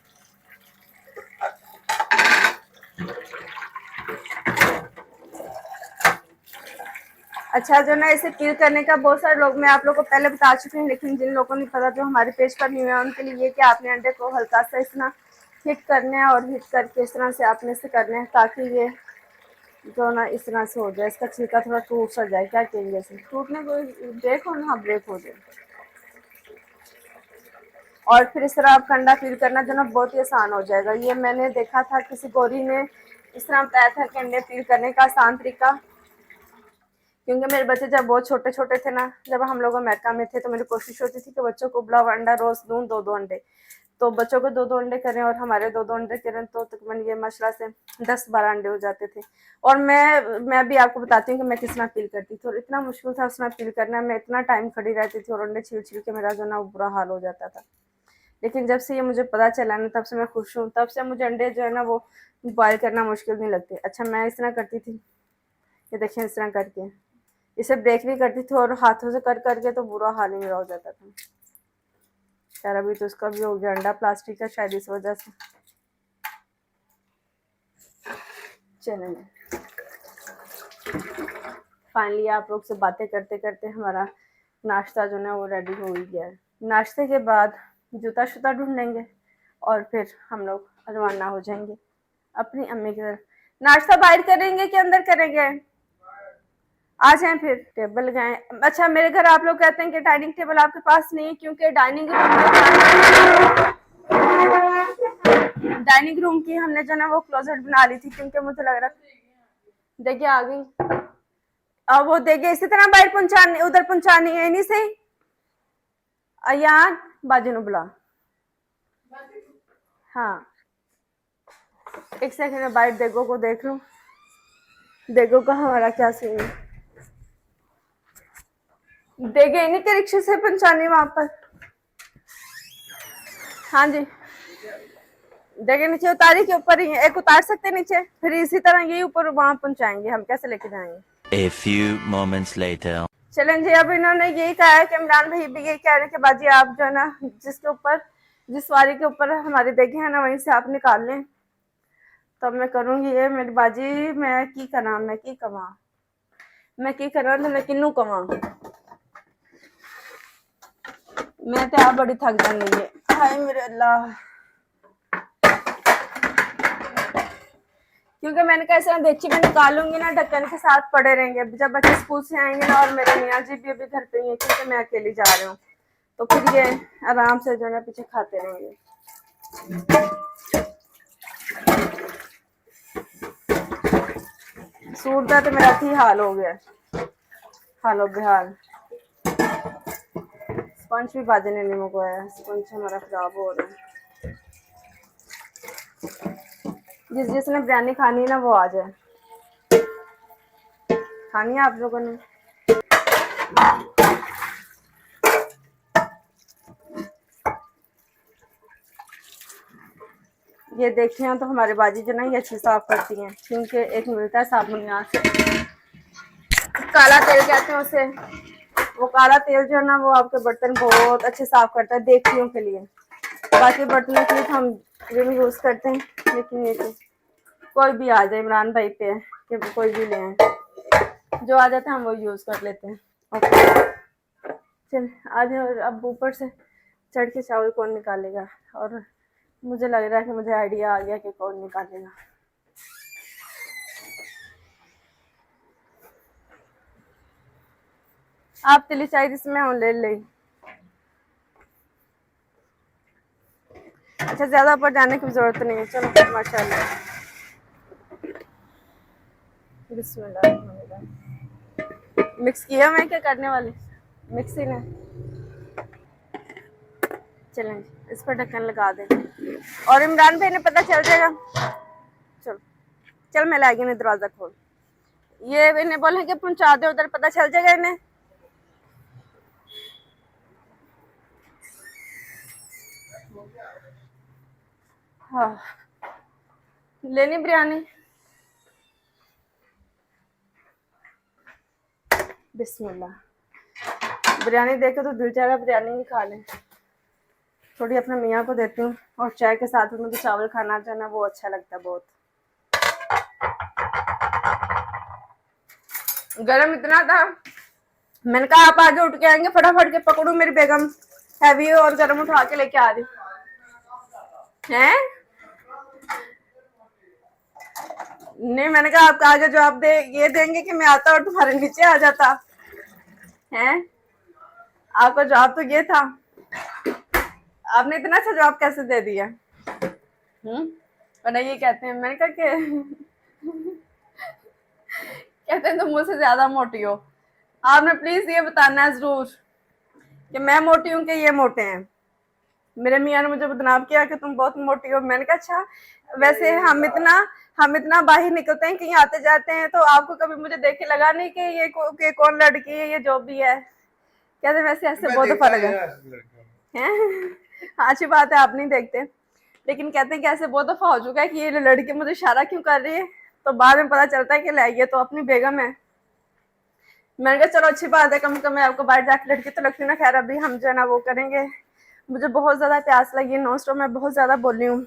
अच्छा जो ना इसे पील करने का बहुत सारे लोग मैं आप लोगों को पहले बता चुके हैं, लेकिन जिन लोगों ने पता जो हमारे पेज पर नहीं हुआ उनके लिए ये कि आपने अंडे को हल्का सा इस तरह हिट करना है और हिट करके इस तरह से आपने इसे करना है ताकि ये जो ना इस तरह से हो जाए, इसका छिलका थोड़ा टूट सा जाए। क्या कहेंगे इसे टूटने को ब्रेक हो ना, ब्रेक हो जाए। और फिर इस तरह आप अंडा पील करना जो ना बहुत ही आसान हो जाएगा। ये मैंने देखा था किसी गोरी ने इस तरह बताया था कि अंडे पील करने का आसान तरीका। क्योंकि मेरे बच्चे जब बहुत छोटे छोटे थे ना, जब हम लोग अमेरिका में थे तो मेरी कोशिश होती थी कि बच्चों को उबला हुआ अंडा रोज दूं, 2-2 अंडे। तो बच्चों को 2-2 अंडे करें और हमारे 2-2 अंडे करें तो तकरीबन ये माशाल्लाह से 10-12 अंडे हो जाते थे। और मैं भी आपको बताती हूँ कि मैं किस तरह पील करती थी और इतना मुश्किल था उस तरह पील करना। मैं इतना टाइम खड़ी रहती थी और अंडे छील छील के मेरा जो ना बुरा हाल हो जाता था। लेकिन जब से ये मुझे पता चला ना तब से मैं खुश हूँ। तब से मुझे अंडे जो है ना वो बॉयल करना मुश्किल नहीं लगते। अच्छा मैं इस तरह करती थी, ये देखिए इस तरह करके इसे ब्रेक भी करती थी और हाथों से कर करके तो बुरा हाल ही मेरा हो जाता था। यार अभी तो उसका भी हो गया अंडा प्लास्टिक का शायद इस वजह से। चलेंगे फाइनली आप लोग से बातें करते करते हमारा नाश्ता जो है वो रेडी हो ही गया है। नाश्ते के बाद जूता शूता ढूंढेंगे और फिर हम लोग रवाना हो जाएंगे अपनी अम्मी की तरफ। नाश्ता बाहर करेंगे कि अंदर करेंगे? आ जाएं फिर टेबल गए। अच्छा मेरे घर आप लोग कहते हैं कि डाइनिंग टेबल आपके पास नहीं है क्योंकि डाइनिंग रूम की हमने जो ना वो क्लोजेट बना ली थी क्योंकि मुझे लग रहा देखिए आ गई। अब वो देखिए इसी तरह बाहर पहुंचानी उधर पहुंचानी है नहीं सही। अयान बाजू ने बुला। हाँ एक सेकंड में बाइट देखो को देख लूं। देखो का हमारा क्या सीन है। देखे नहीं के रिक्शे से पहुंचानी वहां पर। हाँ जी देखे नीचे उतारी के ऊपर ही एक उतार सकते नीचे फिर इसी तरह यही ऊपर वहां पहुंचाएंगे। हम कैसे लेके जाएंगे? A few moments later. चलें जी अब इन्होंने यही कहा है कि इमरान भाई भी यही कह रहे हैं कि बाजी आप जो है ना जिसके ऊपर जिस सवारी के ऊपर हमारी देखे है ना वहीं से आप निकाल लें। तब मैं करूंगी ये मेरी बाजी मैं की करा मैं की कमा तो मैं किन्नू कमा। मैं तो आप बड़ी थक जानी है। हाय मेरे अल्लाह क्योंकि मैंने कैसे देखी मैं निकालूंगी ना ढक्कन के साथ पड़े रहेंगे। जब बच्चे स्कूल से आएंगे ना और मेरे मियाँ जी भी अभी घर पे ही है क्योंकि मैं अकेली जा रही हूँ तो फिर ये आराम से जो है पीछे खाते रहेंगे। सूट का तो मेरा ही हाल हो गया हालो बेहाल। स्पंज भी बाजी ने नहीं मंगवाया। स्पंज हमारा खराब हो रहा है। जिसने बिरयानी खानी है ना वो आ जाए। खानी है आप लोगों ने? ये देखते हैं तो हमारे बाजी जो ना ये अच्छी साफ करती हैं क्योंकि एक मिलता है साबुन यहाँ से काला तेल कहते हैं उसे। वो काला तेल जो है ना वो आपके बर्तन बहुत अच्छे साफ करता है देखियों के लिए। बाकी बर्तनों के लिए तो हम रिम यूज करते हैं लेकिन ये तो कोई भी आ जाए इमरान भाई पे कि कोई भी ले आए जो आ जाता है हम वो यूज कर लेते हैं। ओके चल आज अब ऊपर से चढ़ के चावल कौन निकालेगा और मुझे लग रहा है कि मुझे आइडिया आ गया कि कौन निकालेगा। आप तिली चाहिए इसमें हम ले ले। अच्छा ज्यादा ऊपर जाने की जरूरत नहीं है। चलो माशाल्लाह बिस्मिल्लाह। मिक्स किया मैं क्या करने वाली मिक्सी ने। चलें इस पर ढक्कन लगा देंगे और इमरान भाई ने पता चल जाएगा। चलो चल मैं लाएगी नहीं दरवाजा खोल। ये इन्हें बोले कि पहुंचा दे उधर पता चल जाएगा इन्हें। हाँ लेनी बिरयानी। बिस्मिल्लाह बिरयानी देखे तो दिल चाह रहा बिरयानी ही खा लें। थोड़ी अपने मियाँ को देती हूँ और चाय के साथ मुझे चावल खाना जो है ना वो अच्छा लगता है बहुत। गरम इतना था मैंने कहा आप आगे उठ के आएंगे फटाफट के पकड़ू मेरी बेगम हैवी और गरम उठा के लेके आ रही है। नहीं मैंने कहा आपका आगे जवाब दे ये देंगे कि मैं आता और तुम्हारे नीचे आ जाता है। आपका जवाब तो ये था। आपने इतना अच्छा जवाब कैसे दे दिया? वरना ये कहते हैं मैंने कहा कि कहते हैं तुम मुझसे ज्यादा मोटी हो। आपने प्लीज ये बताना है जरूर कि मैं मोटी हूं कि ये मोटे हैं। मेरे मियाँ ने मुझे बदनाम किया कि तुम बहुत मोटी हो। मैंने कहा अच्छा, वैसे हम इतना बाहर निकलते हैं, कहीं आते जाते हैं, तो आपको कभी मुझे देखे लगा नहीं कि ये कौन लड़की है, ये जो भी है। कहते वैसे ऐसे बहुत दफा लगा है। हाँ, अच्छी बात है, आप नहीं देखते, लेकिन कहते हैं कि ऐसे बहुत दफा हो चुका है कि ये लड़की मुझे इशारा क्यों कर रही है, तो बाद में पता चलता है कि ले ये तो अपनी बेगम है। मैंने कहा चलो अच्छी बात है, कम से कम मैं आपको बाहर जाके लड़की तो लगती ना। खैर अभी हम जो है ना वो करेंगे। मुझे बहुत ज्यादा प्यास लगी है, नॉन स्टॉप मैं बहुत ज्यादा बोल रही हूँ।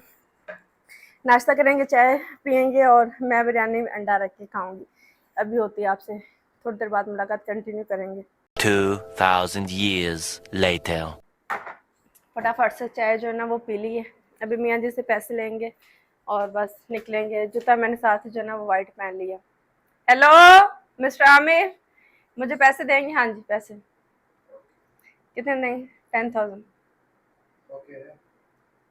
नाश्ता करेंगे, चाय पियेंगे, और मैं बिरयानी में अंडा रख के खाऊंगी। अभी होती है आपसे थोड़ी देर बाद मुलाकात, कंटिन्यू करेंगे। 2000 years later. फटाफट से चाय जो है ना वो पी ली है। अभी मियाँ जी से पैसे लेंगे और बस निकलेंगे। जूता मैंने साथ जो है ना वो वाइट पहन लिया। हेलो मिस्टर आमिर, मुझे पैसे देंगे? हाँ जी, पैसे कितने देंगे? 10,000।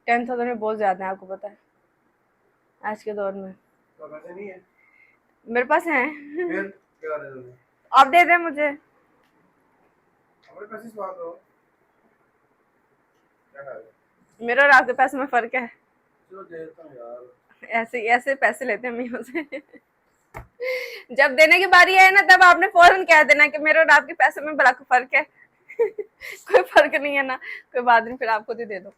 10,000 में बहुत ज्यादा है, आपको पता है आज के दौर में। तो पैसे नहीं है मेरे पास है। फिर क्या कर रहे हो? आप दे दें मुझे। हमारे पैसे से बात हो क्या कर रहे हो? मेरे और आपके पैसे में फर्क है। चलो देता हूँ यार। ऐसे ऐसे पैसे लेते हैं मियों से। जब देने की बारी आए ना, तब आपने फौरन कह देना कि मेरे और आपके पैसे में बड़ा फर्क है। कोई फर्क नहीं है ना, कोई बात नहीं, फिर आप खुद ही दे दो।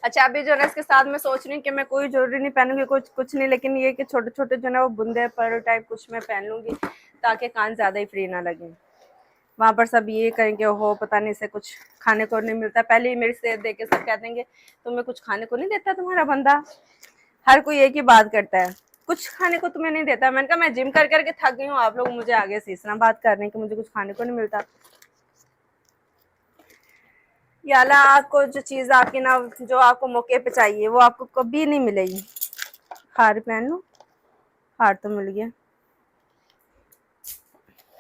अच्छा, अभी जो है ना इसके साथ मैं सोच रही हूँ कि मैं कोई ज्वेलरी नहीं पहनूंगी, कुछ नहीं, लेकिन ये कि छोटे छोटे जो ना वो बुंदे पर्ल टाइप कुछ मैं पहन लूंगी, ताकि कान ज्यादा ही फ्री ना लगे। वहां पर सब ये करेंगे, हो पता नहीं इसे कुछ खाने को नहीं मिलता। पहले ही मेरी सेहत देख के सब कह देंगे तुम्हें कुछ खाने को नहीं देता तुम्हारा बंदा। हर कोई एक ही बात करता है, कुछ खाने को तुम्हें नहीं देता। मैंने कहा मैं जिम कर करके थक गई हूँ, आप लोग मुझे आगे से इस तरह बात कर रहे हैं कि मुझे कुछ खाने को नहीं मिलता। या अल्लाह, आपको जो चीज आपकी ना जो आपको मौके पे चाहिए वो आपको कभी नहीं मिलेगी। हार पहन लो, हार तो मिल गया।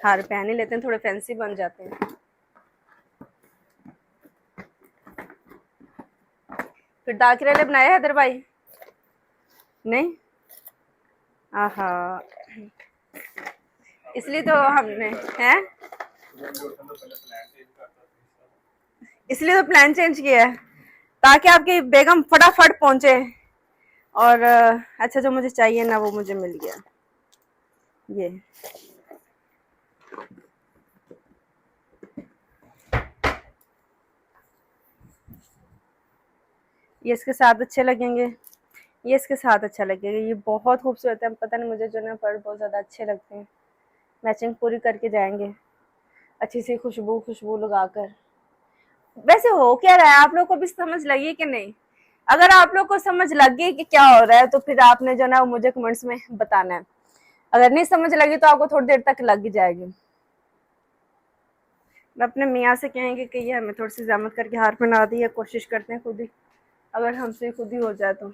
हार पहन ही लेते हैं, थोड़े फैंसी बन जाते हैं। फिर दाल करेले बनाए हैदर भाई? नहीं, आहा, इसलिए तो हमने है, इसलिए तो प्लान चेंज किया है, ताकि आपकी बेगम फटाफट पहुंचे। और अच्छा, जो मुझे चाहिए ना वो मुझे मिल गया। ये इसके साथ अच्छे लगेंगे, ये इसके साथ अच्छा लगेगा। ये बहुत खूबसूरत है, पता नहीं मुझे जो ना पर बहुत ज़्यादा अच्छे लगते हैं। मैचिंग पूरी करके जाएंगे, अच्छी सी खुशबू लगाकर। वैसे हो क्या रहा है, आप लोग को भी समझ लगी कि नहीं? अगर आप लोग को समझ लग गई कि क्या हो रहा है, तो फिर आपने जो ना मुझे कमेंट्स में बताना है। अगर नहीं समझ लगी तो आपको थोड़ी देर तक लग ही जाएगी। मैं अपने मियाँ से कहेंगे कि ये हमें थोड़ी सी ज़हमत करके हार पहना दी है, कोशिश करते हैं खुद ही, अगर हमसे खुद ही हो जाए तो।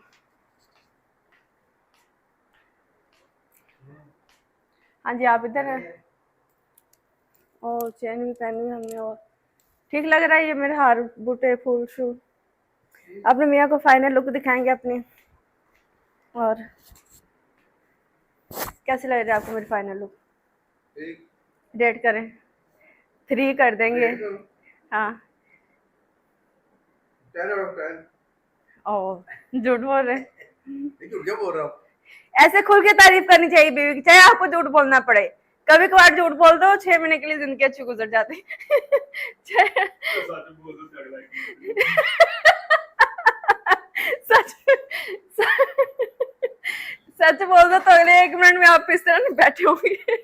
हाँ जी, आप इधर हैं। और चैन भी पहनी हुई हमने, और ठीक लग रहा है ये मेरे हार बूटे फूल शू। अपने मियाँ को फाइनल लुक दिखाएंगे अपनी। और कैसे लग रहा है आपको मेरी फाइनल लुक? रेट करें? 3 कर देंगे। हाँ। 10 out of 10। ओ, झूठ बोल रहे हैं। झूठ क्या बोल रहा हूँ? ऐसे खुल के तारीफ करनी चाहिए बीवी की, चाहे आपको झूठ बोलना पड़े। कभी कभार झूठ बोल दो, 6 महीने के लिए जिंदगी अच्छी गुजर जाती। सच सच बोल दो तो अगले 1 मिनट में आप इस तरह नहीं बैठे होंगे।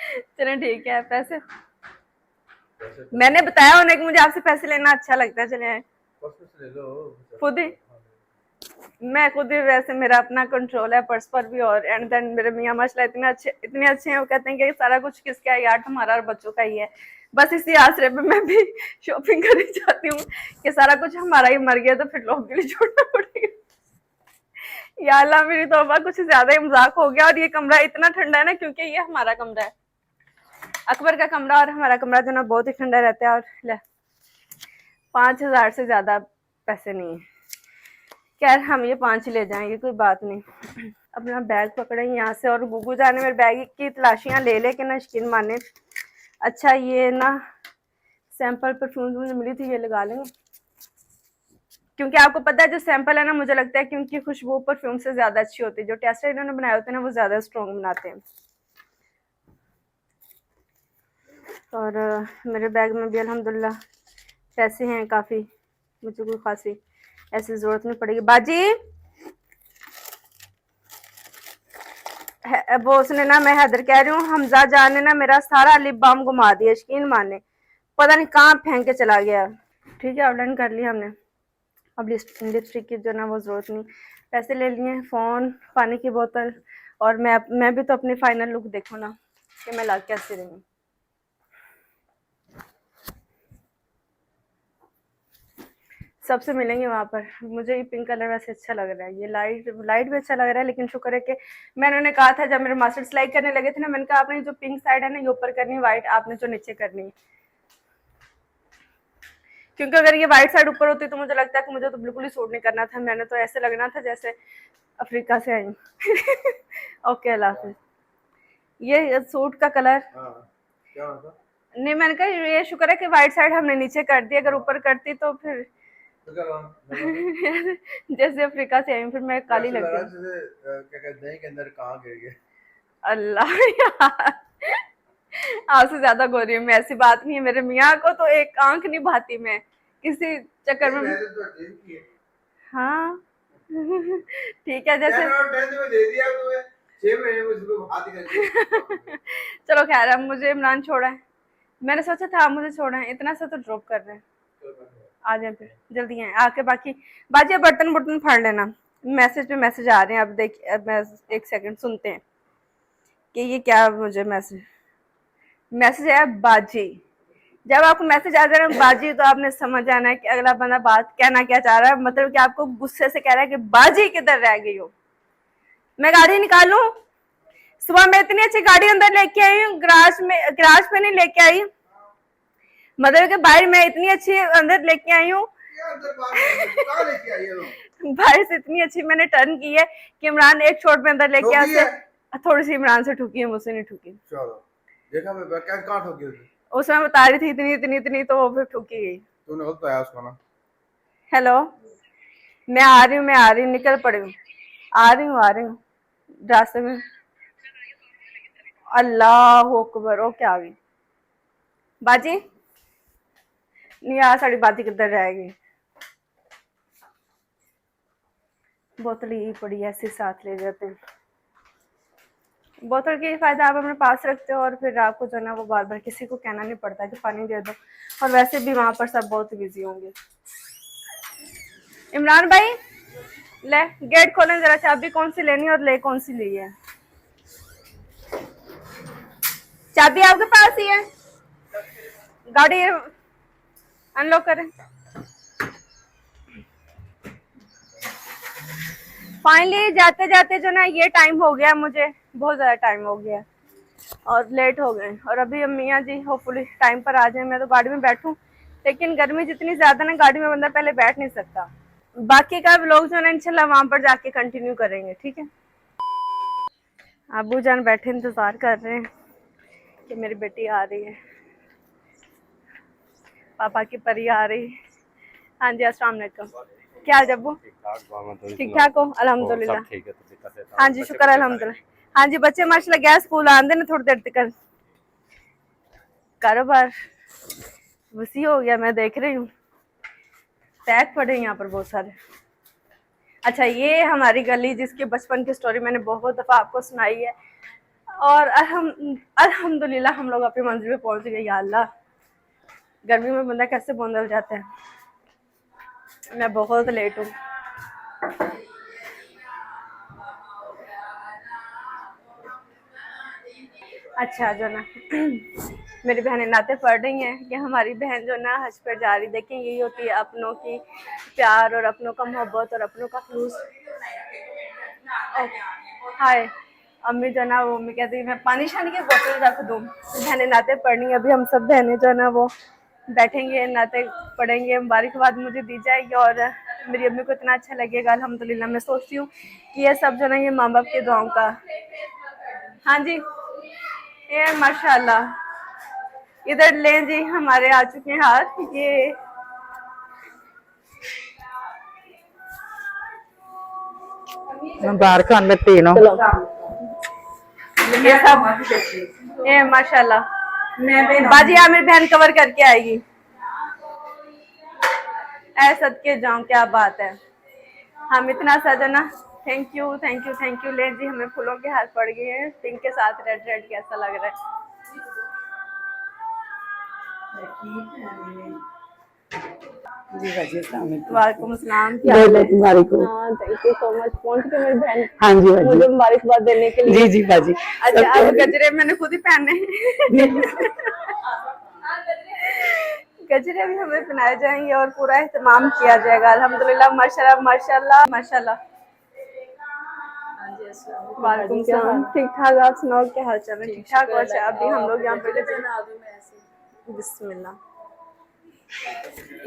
चलो ठीक है। पैसे मैंने बताया उन्हें कि मुझे आपसे पैसे लेना अच्छा लगता है। चले ले लो खुद ही, मैं खुद ही, वैसे मेरा अपना कंट्रोल है पर्स पर भी। और एंड देन मेरे मियाँ माशाल्लाह इतने अच्छे हैं, वो कहते हैं कि सारा कुछ किसका है यार, हमारा और बच्चों का ही है। बस इसी आसरे पे मैं भी शॉपिंग करनी चाहती हूँ कि सारा कुछ हमारा ही मर गया तो फिर लोग के लिए छोड़ना पड़ेगा। या अल्लाह, मेरी तौबा, कुछ ज्यादा ही मजाक हो गया। और ये कमरा इतना ठंडा है ना, क्योंकि ये हमारा कमरा है, अकबर का कमरा, और हमारा कमरा जो ना बहुत ही ठंडा रहता है। और 5,000 से ज्यादा पैसे नहीं है। खैर हम ये 5 ले जाएंगे, कोई बात नहीं। अपना बैग पकड़े यहाँ से, और गुगू जाने मेरे बैग की तलाशियां ले ले के ना यकीन माने। अच्छा, ये ना सैंपल परफ्यूम मुझे मिली थी, ये लगा लेंगे। क्योंकि आपको पता है जो सैंपल है ना, मुझे लगता है कि उनकी खुशबू परफ्यूम से ज्यादा अच्छी होती है। जो टेस्टर इन्होंने बनाए होते हैं ना, वो ज्यादा स्ट्रॉन्ग बनाते हैं। और मेरे बैग में भी अल्हम्दुलिल्लाह पैसे हैं काफ़ी, मुझे कोई खासी ऐसी ज़रूरत नहीं पड़ेगी। बाजी वो उसने ना, मैं हैदर कह रही हूँ, हमजा जान ने ना मेरा सारा लिप बाम घुमा दिया, यकीन माने, पता नहीं कहाँ फेंक के चला गया। ठीक है, आउटलाइन कर लिया हमने। अब लिपस्टिक की जो ना वो ज़रूरत नहीं। पैसे ले लिए, फ़ोन, पानी की बोतल, और मैं भी तो अपनी फाइनल लुक देखो ना कि मैं लाग कैसे रही हूँ। सबसे मिलेंगे वहां पर। मुझे ये पिंक कलर वैसे अच्छा लग रहा है, ये लाइट लाइट भी अच्छा लग रहा है, लेकिन शुक्र है कि मैंने उन्हें कहा था जब मेरे मास्टर सिलाई करने लगे थे ना, मैंने कहा आपने जो पिंक साइड है ना ये ऊपर करनी है, व्हाइट आपने जो नीचे करनी है, क्योंकि अगर ये व्हाइट साइड ऊपर होती तो मुझे लगता है कि मुझे तो बिल्कुल ही सूट नहीं करना था। मैंने तो ऐसे लगना था जैसे अफ्रीका से आई। ओके, अल्लाह हाफिज। ये सूट का कलर क्या होता? नहीं, मैंने कहा ये शुक्र है कि व्हाइट साइड हमने नीचे कर दी, अगर ऊपर करती तो फिर जैसे अफ्रीका से आई फिर मैं काली लगती हूँ। क्या कहते हैं के अंदर कहाँ गिर गए? अल्लाह यार, आपसे ज्यादा गोरी हूँ मैं, ऐसी बात नहीं है। मेरे मियाँ को तो एक आंख नहीं भाती मैं किसी चक्कर में। तो ठीक ही है। हाँ ठीक है, जैसे 10 और 10 में दे दिया तुम्हें, 6 महीने में उसको बात करके। चलो खैर, अब मुझे इमरान छोड़ा है, मैंने सोचा था आप मुझे छोड़ा है, इतना सा तो ड्रॉप कर रहे हैं। आ जाए फिर जल्दी आए आके, बाकी बाजी बर्तन बर्तन फाड़ लेना। मैसेज पे मैसेज आ रहे हैं, अब देखिए, अब एक सेकंड सुनते हैं कि ये क्या मुझे मैसेज है। बाजी, जब आपको मैसेज आ जा रहा है बाजी, तो आपने समझ जाना है कि अगला बंदा बात कहना क्या चाह रहा है, मतलब कि आपको गुस्से से कह रहा है कि बाजी किधर रह गई हो, मैं गाड़ी निकालूं। सुबह मैं इतनी अच्छी गाड़ी अंदर लेके आई हूँ, गराज पे नहीं लेके आई, मतलब कि बाहर मैं इतनी अच्छी अंदर लेके आई हूँ, बाहर से इतनी अच्छी मैंने टर्न की है कि इमरान एक शॉट में अंदर लेके आया। थोड़ी सी इमरान से ठुकी है, मुझसे नहीं ठुकी। चलो देखा, मैं क्या कहाँ ठोकी उसे? उसमें बता रही थी इतनी इतनी इतनी, तो वो फिर ठुकी गई। तूने गलत पाया उसको ना। हेलो, मैं आ रही हूँ, निकल पड़ी हूँ, आ रही हूँ रास्ते में। अल्लाह अकबर, ओके आ गई। बाजी नहीं, आ साड़ी बाती किधर रहेगी, बोतल यही पड़ी ऐसे साथ ले जाते हैं। बोतल के फायदा आप अपने पास रखते हो, और फिर आपको जो है ना वो बार बार किसी को कहना नहीं पड़ता कि पानी दे दो, और वैसे भी वहां पर सब बहुत बिजी होंगे। इमरान भाई ले गेट खोलें जरा, चाबी कौन सी लेनी और ले कौन सी ली है? चाबी आपके पास ही है, गाड़ी अनलॉक करें। फाइनली जाते जाते जो ना ये टाइम हो गया, मुझे बहुत ज्यादा टाइम हो गया और लेट हो गए, और अभी मियाँ जी होपफुली टाइम पर आ जाए, मैं तो गाड़ी में बैठूं, लेकिन गर्मी जितनी ज्यादा ना, गाड़ी में बंदा पहले बैठ नहीं सकता। बाकी का लोग जो है इंशाल्लाह वहां पर जाके कंटिन्यू करेंगे, ठीक है। अबू जान बैठे इंतजार कर रहे हैं कि मेरी बेटी आ रही है, पापा की परी आ रही है। हाँ जी, अस्सलाम वालेकुम, क्या हाल जब्बू? ठीक ठाक हो? अल्हम्दुलिल्लाह। हाँ जी, शुक्र अल्हम्दुलिल्लाह। हाँ जी, बच्चे माशाल्लाह गया स्कूल, आंदे ने थोड़ी देर तक। कारोबार वसी हो गया, मैं देख रही हूँ टैग पड़े यहाँ पर बहुत सारे। अच्छा, ये हमारी गली जिसके बचपन की स्टोरी मैंने बहुत दफ़ा आपको सुनाई है, और अल्हम्दुलिल्लाह हम लोग अपनी मंजिल पे पहुंच गए। या अल्लाह, गर्मी में बंदा कैसे बंदल जाता है। मैं बहुत लेट हूँ। अच्छा जो ना मेरी बहनें नाते पढ़ रही हैं कि हमारी बहन जो ना हज पर जा रही। देखें, यही होती है अपनों की प्यार, और अपनों का मोहब्बत, और अपनों का खलूस। हाय अम्मी जो ना, वो मम्मी कहती है मैं पानी शानी की बोतल रख दूँ। बहनें नाते पढ़नी, अभी हम सब बहनें जो ना वो बैठेंगे, नाते पढ़ेंगे, मुबारकबाद मुझे दी जाएगी, और मेरी अम्मी को इतना अच्छा लगेगा अल्हम्दुलिल्लाह। मैं सोचती हूँ कि ये सब जो ना ये माँ बाप के दुआओं का। हाँ जी, ये माशाल्लाह, इधर लें जी, हमारे आ चुके हैं हाथ। ये मुबारक होन तीनों। ये सब ये माशाल्लाह बाजी आमिर बहन कवर करके आएगी। ऐ सदके जाऊं, क्या बात है। हम इतना सजना। Thank you thank you thank you. लेट जी हमें फूलों के हाथ पड़ गए हैं पिंक के साथ। रेड रेड कैसा लग रहा है। जी बाजी अस्सलाम वालेकुम। वालेकुम अस्सलाम। मुबारक हो। हाँ थैंक यू सो मच। पहुंच के मेरी बहन हाँ जी बाजी। मुझे मुबारकबाद देने के लिए। जी जी बाजी। अच्छा अब गजरे मैंने खुद ही पहने गजरे भी हमें पहनाए जाएंगे और पूरा एहतमाम किया जाएगा अल्हम्दुलिल्लाह। माशाल्लाह माशाल्लाह माशाल्लाह। वालेकुम सलाम। ठीक ठाक, आप सुनाओ क्या हाल चाल है। ठीक ठाक। अच्छा अभी हम लोग यहाँ पे बिस्मिल्लाह,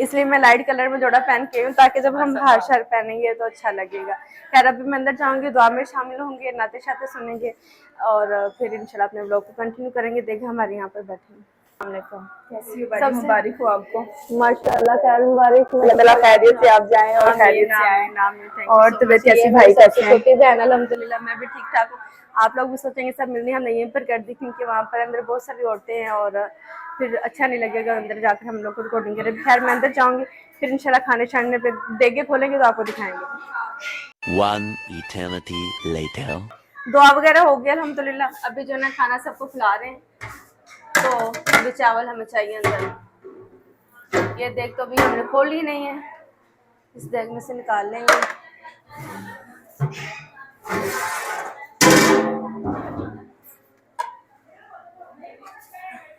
इसलिए मैं लाइट कलर में जोड़ा पहन के हूँ ताकि जब हम बाहर शर्ट पहनेंगे तो अच्छा लगेगा। खैर अभी मैं अंदर जाऊंगी, दुआ में शामिल होंगे, नाते शाते सुनेंगे और फिर इंशाल्लाह अपने ब्लॉग को कंटिन्यू करेंगे। देखिए हमारे यहाँ पर बैठे हैं। सब मुबारक हो आपको। माशाल्लाह खैर मुबारक हो। अल्लाह खैरियत से आप जाएं और खैरियत से आएं। और तबीयत कैसी भाई कैसे हैं? छोटी बहन अल्हम्दुलिल्लाह मैं भी ठीक ठाक हूँ। आप लोग भी सोचेंगे सब मिलने हमने यहीं पर कर दी क्योंकि वहाँ पर अंदर बहुत सारी औरतें हैं और फिर अच्छा नहीं लगेगा अंदर जाकर हम लोग को रिकॉर्डिंग करें। खैर मैं अंदर जाऊंगी, फिर इंशाल्लाह खाने छाने पे देगे खोलेंगे तो आपको दिखाएंगे। One eternity later. दुआ वगैरह हो गया अल्हम्दुलिल्लाह। अभी जो है ना खाना सबको खिला रहे हैं तो अभी चावल हमें चाहिए अंदर। ये देख तो अभी हमने खोली ही नहीं है, इस देग में से निकाल लेंगे।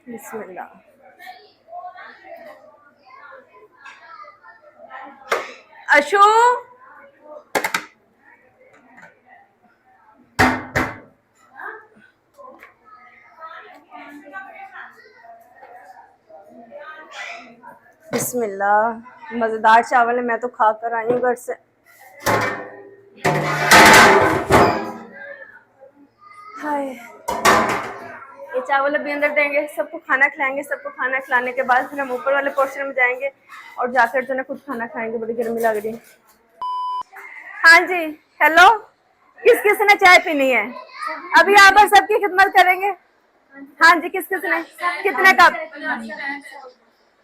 बिस्मिल्लाह। अशु बिस्मिल्लाह। मजेदार चावल है, मैं तो खा कर आई हूँ घर से। हाय ये चावल अभी अंदर देंगे, सबको खाना खिलाएंगे। सबको खाना खिलाने के बाद फिर हम ऊपर वाले पोर्शन में जाएंगे और जाकर जो है खुद खाना खाएंगे। बड़ी गर्मी लग रही है। हाँ जी हेलो, किस किस ने चाय पीनी है? अभी यहाँ पर सबकी खिदमत करेंगे। हाँ जी किस किस ने कितने कप?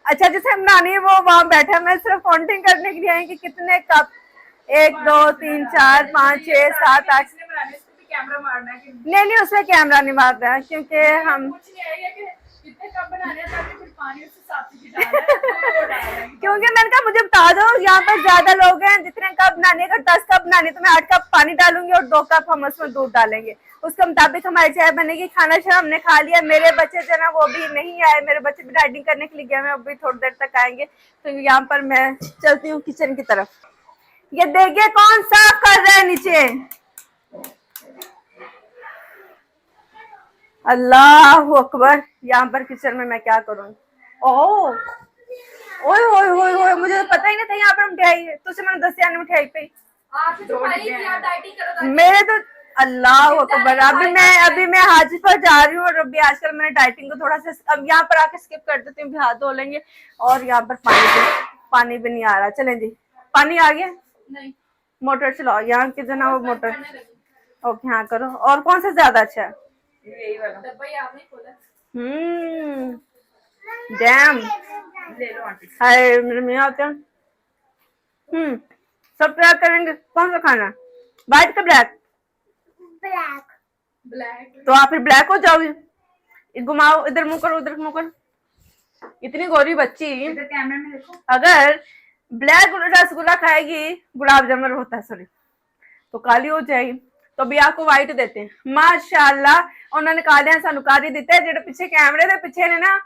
अच्छा जिसे हम नानी है वो वहाँ बैठा है। मैं सिर्फ काउंटिंग करने के लिए आई कि कितने कप। 1 2 3 4 5 6 7 8। कैमरा मारना है कि नहीं उसमें कैमरा नहीं मार रहा है क्योंकि हम कुछ नहीं है कि कितने कप बनाने हैं ताकि फिर पानी उससे साथ ही डालना है वो डालना है। क्योंकि मैंने कहा मुझे बता दो यहाँ पर ज्यादा लोग हैं, जितने कप बनाने अगर 10 कप बनाने तो मैं 8 कप पानी डालूंगी और 2 कप हम उसमें दूध डालेंगे। उसके मुताबिक हमारी चाय बनेगी। खाना शाम हमने खा लिया। मेरे बच्चे जो ना वो भी नहीं आए, मेरे बच्चे भी डाइटिंग करने के लिए गए हैं, अभी थोड़ी देर तक आएंगे। तो यहाँ पर मैं चलती हूँ किचन की तरफ। ये देखिए कौन साफ कर रहा है नीचे। अल्लाह अकबर। यहाँ पर किचन में मैं क्या करूँ। ओह ओए ओए ओए ओए, मुझे तो पता ही नहीं था यहाँ पर मिठाई है। तुझसे मैंने 10 यार मिठाई पे आपने तो भाई कि आप डाइटिंग करो ताकि मेरे तो अल्लाह अकबर। अभी मैं हाजी पर जा रही हूँ और अभी आजकल मैंने डाइटिंग को थोड़ा सा अब यहाँ पर आके स्किप कर देती हूँ। हाथ धो लेंगे और यहाँ पर पानी भी नहीं आ रहा। चलें जी पानी आ गया। नहीं मोटर चलाओ यहाँ की जो ना वो मोटर। ओके हाँ करो। और कौन सा ज्यादा अच्छा है? यही वाला डब्बा ही आपने खोला। डैम ले लो आंटी। हाय मेरे मियाँ आते हैं। सब ट्राई करेंगे। कौन सा खाना? व्हाइट का ब्लैक? ब्लैक तो आप फिर ब्लैक हो जाओगे। घुमाओ, इधर मुंह करो, उधर मुंह करो। इतनी गोरी बच्ची इधर कैमरा में देखो। अगर ब्लैक रसगुल्ला खाएगी, गुलाब जामुन होता है सॉरी, तो काली हो जाएगी। तो भी आपको व्हाइट देते हैं माशाल्लाह। उन्होंने कालियां सानू कारी दिते जेडे पीछे कैमरे दे पीछे ने ना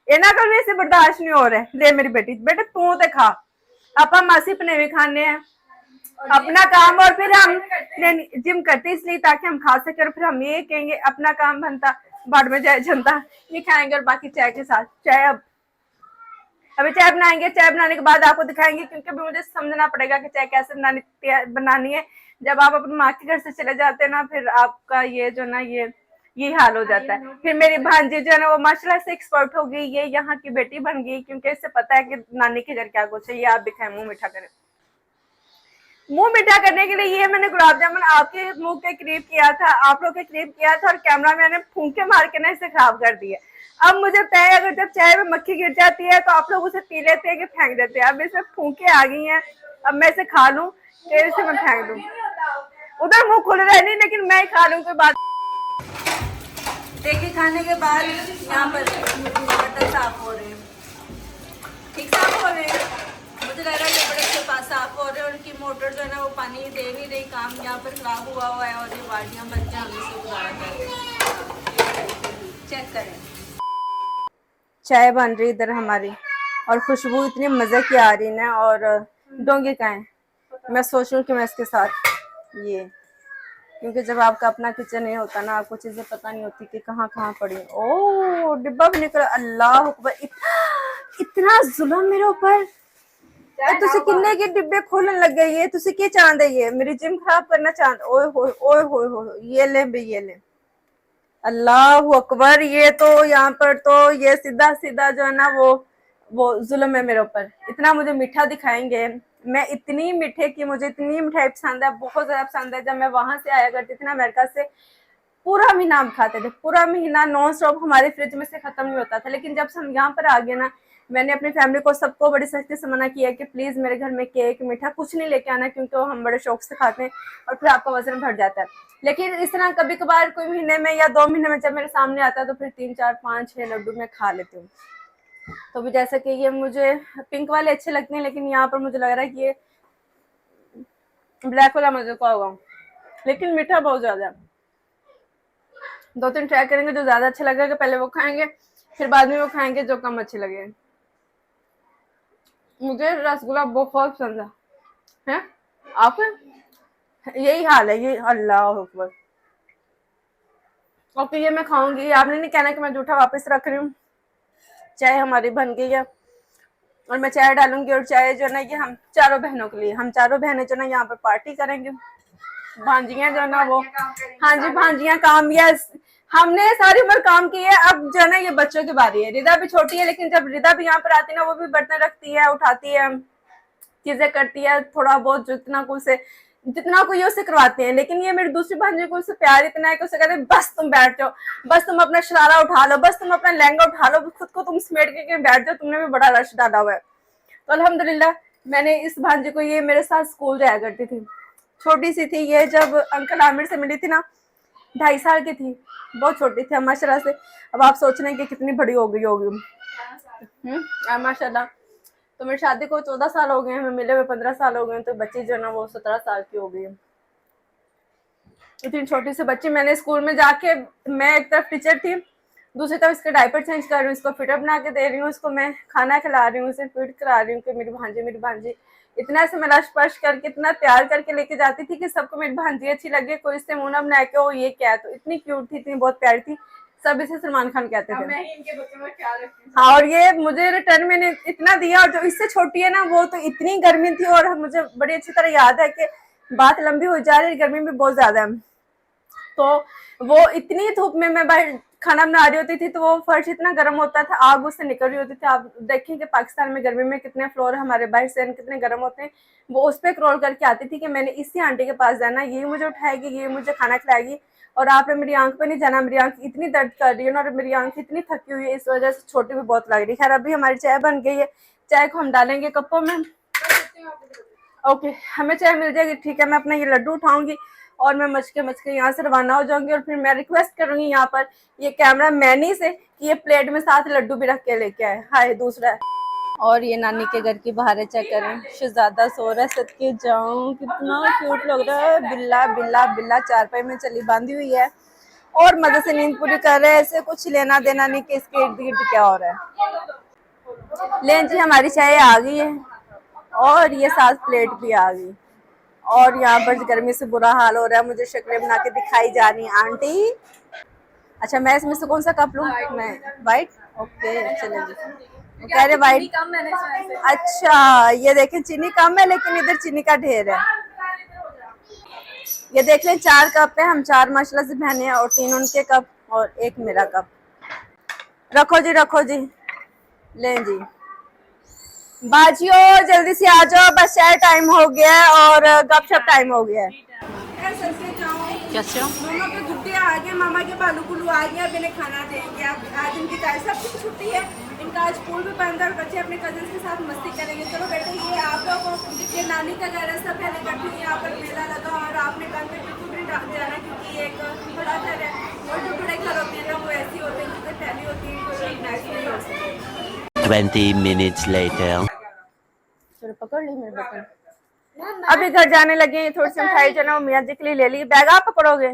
इन्हां को भी इसे बर्दाश्त नहीं हो रहा है। ले मेरी बेटी, बेटा तू ते खा। आपा मासी पनेवी खाने हैं अपना काम और फिर हम जिम करते इसलिए ताकि हम खा सके और फिर हम ये कहेंगे अपना काम बनता भाड़ में जाए जनता। ये खाएंगे और बाकी चाय के साथ चाय। अभी चाय बनाएंगे, चाय बनाने के बाद आपको दिखाएंगे क्योंकि अभी मुझे समझना पड़ेगा कि चाय कैसे बनानी है। जब आप अपनी माँ के घर से चले जाते हैं ना फिर आपका ये जो ना ये हाल हो जाता है। फिर मेरी भांजी जो है ना वो माशाल्लाह से एक्सपर्ट हो गई, ये यहाँ की बेटी बन गई क्योंकि इससे पता है कि नानी के घर क्या कुछ है। ये आप भी खाए, मुंह मीठा करें। मुंह मीठा करने के लिए ये मैंने गुलाब जामुन आपके मुंह के करीब किया था, आप लोग के करीब किया था, और कैमरा मैंने फूंके मार के ना इसे खराब कर दिया। अब मुझे पता है अगर जब चाय में मक्खी गिर जाती है तो आप लोग उसे पी लेते हैं कि फेंक देते हैं। अब इसमें फूंके आ गई हैं, अब मैं इसे खा लूं कि इसे मैं फेंक दूं? उधर मुंह खुल रहा है नहीं, लेकिन मैं ही खा लूं, कोई बात। देखिए खाने के बाद यहाँ पर बर्तन साफ हो रहे हैं, ठीक साफ हो रहे हैं। मुझे लग रहा है कि बड़े के पास साफ हो रहे हैं, उनकी मोटर जो है ना वो पानी दे नहीं रही, काम यहाँ पर खराब हुआ है और ये बाल्टियाँ बच्चे हम इसे गुजारा कर रहे हैं। चेक करें, चाय बन रही इधर हमारी, और खुशबू इतनी मज़े की आ रही ना। और डोंगे का है, मैं सोच रही हूँ कि मैं इसके साथ ये, क्योंकि जब आपका अपना किचन नहीं होता ना, आपको चीजें पता नहीं होती कि कहाँ कहाँ पड़ी। ओ डिब्बा भी निकला, अल्लाह अकबर, इतना जुल्म मेरे ऊपर। तुसी किन्ने के डिब्बे खोलन लग गए, ये तुसी क्या चाहते, ये मेरी जिम खराब करना चाहते? ओए होए ओए होए होए, ये ले बे, ये ले, अल्लाह अकबर। ये तो यहाँ पर तो ये सीधा सीधा जो है ना वो जुल्म है मेरे ऊपर। इतना मुझे मीठा दिखाएंगे, मैं इतनी मीठे की, मुझे इतनी मिठाई पसंद है, बहुत ज्यादा पसंद है। जब मैं वहां से आया करती थी ना अमेरिका से, पूरा महीना हम खाते थे, पूरा महीना नॉन स्टॉप, हमारे फ्रिज में से खत्म नहीं होता था। लेकिन जब से हम यहाँ पर आ गए ना, मैंने अपनी फैमिली को सबको बड़ी सख्ती से मना किया कि प्लीज मेरे घर में केक मीठा कुछ नहीं लेके आना, क्योंकि वो हम बड़े शौक से खाते हैं और फिर आपका वजन बढ़ जाता है। लेकिन इस तरह कभी कभार कोई महीने में या 2 महीने में जब मेरे सामने आता है तो फिर 3 4 5 6 लड्डू मैं खा लेती हूँ। तो भी जैसे कि ये मुझे पिंक वाले अच्छे लगते हैं, लेकिन यहाँ पर मुझे लग रहा है कि ये ब्लैक वाला मजे का होगा, लेकिन मीठा बहुत ज्यादा है। 2-3 ट्राई करेंगे, जो ज्यादा अच्छा लगेगा पहले वो खाएंगे, फिर बाद में वो खाएंगे जो कम अच्छे लगे। मुझे रसगुल्ला बहुत पसंद है? आप यही हाल है, ये अल्लाह अकबर। ओके ये मैं खाऊंगी, आपने नहीं कहना कि मैं जूठा वापस रख रही हूँ। चाय हमारी बन गई है और मैं चाय डालूंगी, और चाय जो है ना ये हम चारों बहनों के लिए, हम चारों बहनें जो ना यहाँ पर पार्टी करेंगे। भांजियां जो ना वो, हाँ जी भांजियां काम, यस हमने सारी उम्र काम की है, अब जो है ना ये बच्चों की बारी है। रिदा भी छोटी है, लेकिन जब रिदा भी यहाँ पर आती है ना, वो भी बर्तन रखती है, उठाती है, चीजें करती है, थोड़ा बहुत जितना कोई उससे करवाते हैं। लेकिन ये मेरी दूसरी भांजी को उससे प्यार इतना है कि उसे कहते हैं बस तुम बैठ जाओ, बस तुम अपना शरारा उठा लो, बस तुम अपना लहंगा उठा लो, खुद को तुम समेट के बैठ जाओ, तुमने भी बड़ा रश डाला हुआ है। तो अल्हम्दुलिल्लाह मैंने इस भांजी को, ये मेरे साथ स्कूल जाया करती थी, छोटी सी थी ये, जब अंकल आमिर से मिली थी ना 2.5 साल की थी, बहुत छोटी थी माशाल्लाह से। अब आप सोच रहे हैं कि कितनी बड़ी हो गई होगी। माशाल्लाह, तो मेरी शादी को 14 साल हो गए हैं, हमें मिले हुए 15 साल हो गए हैं, तो बच्ची जो है ना वो 17 साल की हो गई है। इतनी छोटी सी बच्ची, मैंने स्कूल में जाके, मैं एक तरफ टीचर थी, दूसरी तरफ इसके डायपर चेंज कर रही हूँ, इसको फिटर बना के दे रही हूँ, इसको मैं खाना खिला रही हूँ, इसे फीड करा रही हूँ कि मेरी भांजी। इतना से मैं रश पश करके, इतना प्यार करके लेके जाती थी कि सबको मेरी भांजी अच्छी लगे, कोई इससे मुंह ना बना के ओ ये क्या है। तो इतनी क्यूट थी, इतनी बहुत प्यारी थी, सब इसे सलमान खान कहते थे। मैं ही इनके बच्चों का ख्याल रखती हूँ। हाँ, और ये मुझे रिटर्न में इतना दिया, और जो इससे छोटी है ना वो तो इतनी गर्मी थी, और मुझे बड़ी अच्छी तरह याद है कि बात लंबी हो जा रही, गर्मी भी बहुत ज्यादा है। तो वो इतनी धूप में मैं बाहर खाना बना रही होती थी, तो वो फर्श इतना गर्म होता था, आग उससे निकल रही होती थी। आप देखें कि पाकिस्तान में गर्मी में कितने फ्लोर हमारे बाहर से कितने गर्म होते हैं, वो उस पर क्रॉल करके आती थी कि मैंने इसी आंटी के पास जाना, ये मुझे उठाएगी, ये मुझे खाना खिलाएगी, और आपने मेरी आंख पे नहीं जाना, मेरी आंख इतनी दर्द कर रही है ना, और मेरी आंख इतनी थकी हुई है, इस वजह से छोटी भी बहुत लग रही है। खैर अभी हमारी चाय बन गई है, चाय को हम डालेंगे कपों में। ओके हमें चाय मिल जाएगी, ठीक है। मैं अपना ये लड्डू उठाऊंगी और मैं मच के यहाँ से रवाना हो जाऊंगी, और फिर मैं रिक्वेस्ट करूंगी यहाँ पर ये कैमरा मैनी से कि ये प्लेट में साथ लड्डू भी रख के लेके आए। हाय दूसरा है। और ये नानी के घर की बाहर चेक करें, शहजादा सो रहा है, सदके जाऊं कितना क्यूट लग रहा है, बिल्ला बिल्ला बिल्ला चारपाई में चली बांधी हुई है और मजे से नींद पूरी कर रहे हैं। ऐसे कुछ लेना देना नहीं कि इसके इर्द गिर्द क्या हो रहा है। लें जी हमारी चाय आ गई है और ये 7 प्लेट भी आ गई, और यहाँ पर गर्मी से बुरा हाल हो रहा है। मुझे शक्लें बना के दिखाई जा रही है आंटी। अच्छा मैं इसमें से कौन सा कप लूँ? मैं वाइट। ओके चलेंगे, कह रहे वाइट। अच्छा ये देखें चीनी कम है, लेकिन इधर चीनी का ढेर है। ये देख लें 4 कप है, हम 4 माशाल्लाह से बहने हैं, और 3 उनके कप और 1 मेरा कप। रखो जी लें जी। बाजियो जल्दी से आ जाओ, बस चाय टाइम हो गया है और गपशप टाइम हो गया है। कैसे हो? मामा के गुड्डे आ गए, मामा के बालू कुल्लू आ गया, अब इन्हें खाना देंगे। अब आज इनकी सबकी छुट्टी है, इनका आज स्कूल भी बंद है और बच्चे अपने कजन के साथ मस्ती करेंगे। चलो बेटे ये आप लोग ये नानी का घर है, सब पहले इकट्ठे हुए, यहाँ पर मेला लगा और आपने घर पे बिल्कुल भी जाना क्योंकि ये एक बड़ा घर है और जो बड़े घर होते हैं ना वो ऐसी होते हैं जिससे फैली होती है, कोई मैच नहीं हो सकती। 20 minutes later. चलो पकड़ ली मेरे बटन। अभी घर जाने लगे, थोड़ी सी मिठाई जो ना वो मियाँ जी के लिए ले ली। बैग आप पकड़ोगे?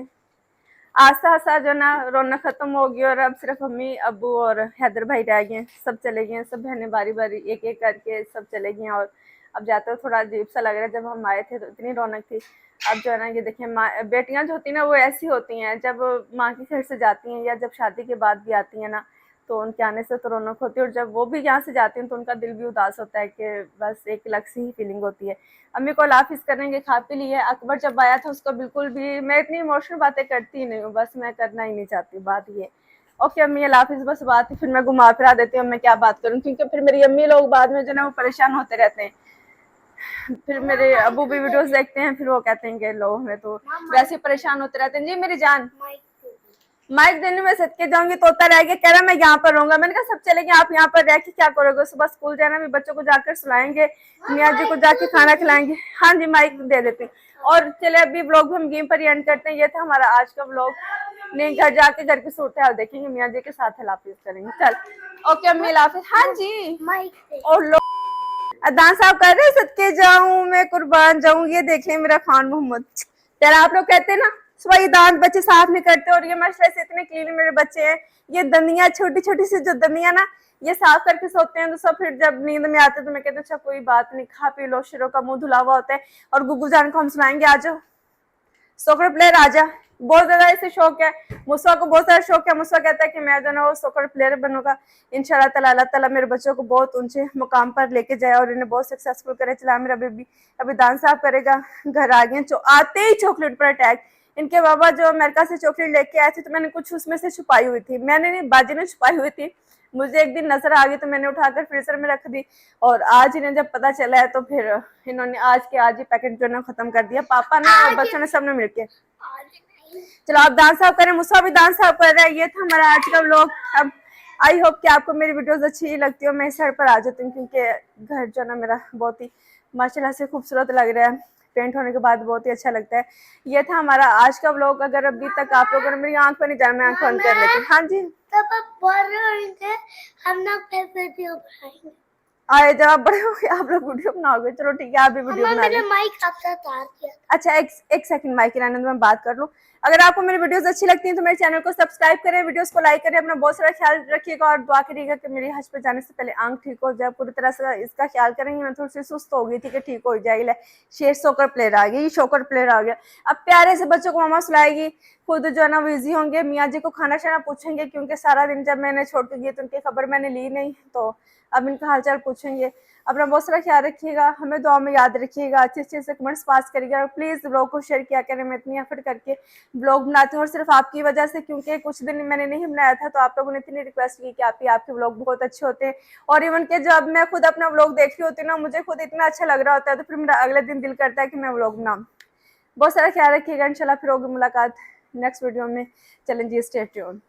आस्ता आस्ता जो ना रौनक खत्म होगी और अब सिर्फ मम्मी अब्बू और हैदर भाई रह गए, सब चले गए, सब बहनें बारी बारी एक एक करके सब चले गए। और अब जाते हो थोड़ा अजीब सा लग रहा है, जब हम आए थे तो इतनी रौनक थी। अब जो है ना ये देखिए माँ बेटियां जो होती हैं ना वो ऐसी होती हैं, जब माँ की घर से जाती हैं या जब शादी के बाद भी आती हैं ना तो उनके आने से तो रौनक होती है, और जब वो भी यहाँ से जाती हैं तो उनका दिल भी उदास होता है कि बस एक अलग सी ही फीलिंग होती है। अम्मी को हाफिज करेंगे, खा पी लिए। अकबर जब आया था उसको बिल्कुल भी, मैं इतनी इमोशनल बातें करती ही नहीं हूँ, बस मैं करना ही नहीं चाहती बात ये। ओके अम्मी हाफिज, बस बात फिर मैं घुमा फिरा देती हूँ, मैं क्या बात करूँ, क्योंकि फिर मेरी अम्मी लोग बाद में जो ना वो परेशान होते रहते हैं। फिर मेरे अबू भी वीडियोस देखते हैं, फिर वो कहते हैं कि लो हमें तो वैसे ही परेशान होते रहते हैं। जी मेरी जान, माइक देने में सदके जाऊंगी, तोता रह गया, कह रहा मैं यहाँ पर रहूंगा। मैंने कहा सब चले गए, आप यहाँ पर रह के क्या करोगे? सुबह स्कूल जाना, भी बच्चों को जाकर सुलाएंगे, मियाँ जी को जाके खाना खिलाएंगे। हाँ जी माइक दे देते हैं। और चले अभी ब्लॉग भी हम गेम पर ही एंड करते हैं। ये था हमारा आज का ब्लॉग। नहीं घर जाके घर की सूरत हाल देखेंगे, मियाँ जी के साथ हाफिज करेंगे। चल ओके अम्मी हाफिज। हाँ जी और लोग अदान साहब कर रहे सदके जाऊं मैं कुर्बान जाऊं, ये देख ले मेरा खान मोहम्मद। यार आप लोग कहते हैं ना सुबह ये दांत बच्चे साफ नहीं करते, और ये माशाल्लाह से इतने क्लीन मेरे बच्चे हैं। ये दंदियां छोटी छोटी सी जो दंदियां ना ये साफ करके सोते हैं, तो सब फिर जब नींद में आते तो मैं कहती हूँ अच्छा कोई बात नहीं, खा पी लो, शेरों का मुंह धुला हुआ होता है। और गुग्गू जान को हम सुनाएंगे, आ जाओ सोकर प्लेयर आजा। बहुत ज्यादा इसे शौक है, मुस्वा को बहुत सारा शौक है। मुस्वा कहता है कि मैं जो ना वो सोकर प्लेयर बनूंगा इंशाल्लाह ताला। अल्लाह ताला मेरे बच्चों को बहुत ऊंचे मुकाम पर लेके जाए और इन्हें बहुत सक्सेसफुल करे। चला मेरा बेबी अभी दान साफ करेगा। घर आ गए, आते ही चॉकलेट पर अटैक। इनके बाबा जो अमेरिका से चॉकलेट लेके आए थे तो मैंने कुछ उसमें से छुपाई हुई थी, मैंने नहीं बाजी ने छुपाई हुई थी, मुझे एक दिन नजर आ गई तो मैंने उठाकर फ्रीजर में रख दी। और आज इन्हें जब पता चला है तो फिर इन्होंने आज के आज ही पैकेट जो ना खत्म कर दिया, पापा ने और बच्चों ने सबने मिलके। चलो आप दान साहब करें, मुस्सा भी दान साहब कर रहा है। ये था हमारा आज का व्लॉग। अब आई होप कि आपको मेरी वीडियोस अच्छी लगती हो। मैं इस साइड पर आ जाती हूँ क्योंकि घर जो ना मेरा बहुत ही माशाल्लाह से खूबसूरत लग रहा है, पेंट होने के बाद बहुत ही अच्छा लगता है। ये था हमारा आज का व्लॉग। अगर अभी तक आप लोगों ने मेरी आंख पर नहीं जाना, मैं आंख बंद कर लेती हूँ। हाँ जी तब आप बड़े होंगे, हम लोग फिर वीडियो बनाएंगे। आए जब आप बड़े हो गए आप लोग वीडियो बनाओगे, चलो ठीक है आप भी वीडियो बना मैंने लें। माइक आपसे तार किया। अच्छा एक सेकंड माइक के आनंद में बात कर लूं। अगर आपको मेरी वीडियोस अच्छी लगती हैं तो मेरे चैनल को सब्सक्राइब करें, वीडियोस को लाइक करें, अपना बहुत सारा ख्याल रखिएगा और दुआ करिएगा कि मेरी हज पे जाने से पहले आंख ठीक हो जाए। पूरी तरह से इसका ख्याल करेंगे। मैं थोड़ी सी सुस्त हो गई थी कि ठीक हो जाएगी। शेर सोकर प्लेयर आ गया, ये शोकर प्लेयर आ गया। अब प्यारे से बच्चों को मामा सुलाएगी, खुद जो है ना वो इजी होंगे, मियाँ जी को खाना शाना पूछेंगे क्योंकि सारा दिन जब मैंने छोड़ के गई तो उनकी खबर मैंने ली नहीं, तो अब इनका हालचाल पूछेंगे। अपना बहुत सारा ख्याल रखिएगा, हमें दुआ में याद रखिएगा, अच्छे से कमेंट्स पास करिएगा और प्लीज़ ब्लॉग को शेयर किया करें। मैं इतनी एफर्ट करके ब्लॉग बनाती हूँ और सिर्फ आपकी वजह से, क्योंकि कुछ दिन मैंने नहीं बनाया था तो आप लोगों ने इतनी रिक्वेस्ट की कि आपके ब्लॉग बहुत अच्छे होते हैं। और इवन के जब मैं खुद अपना ब्लॉग देख रही होती हूँ ना मुझे खुद इतना अच्छा लग रहा होता है तो फिर मेरा अगले दिन दिल करता है कि मैं ब्लॉग बनाऊँ। बहुत सारा ख्याल रखिएगा, इंशाल्लाह फिर होगी मुलाकात नेक्स्ट वीडियो में। चलें जी, स्टे ट्यून्ड।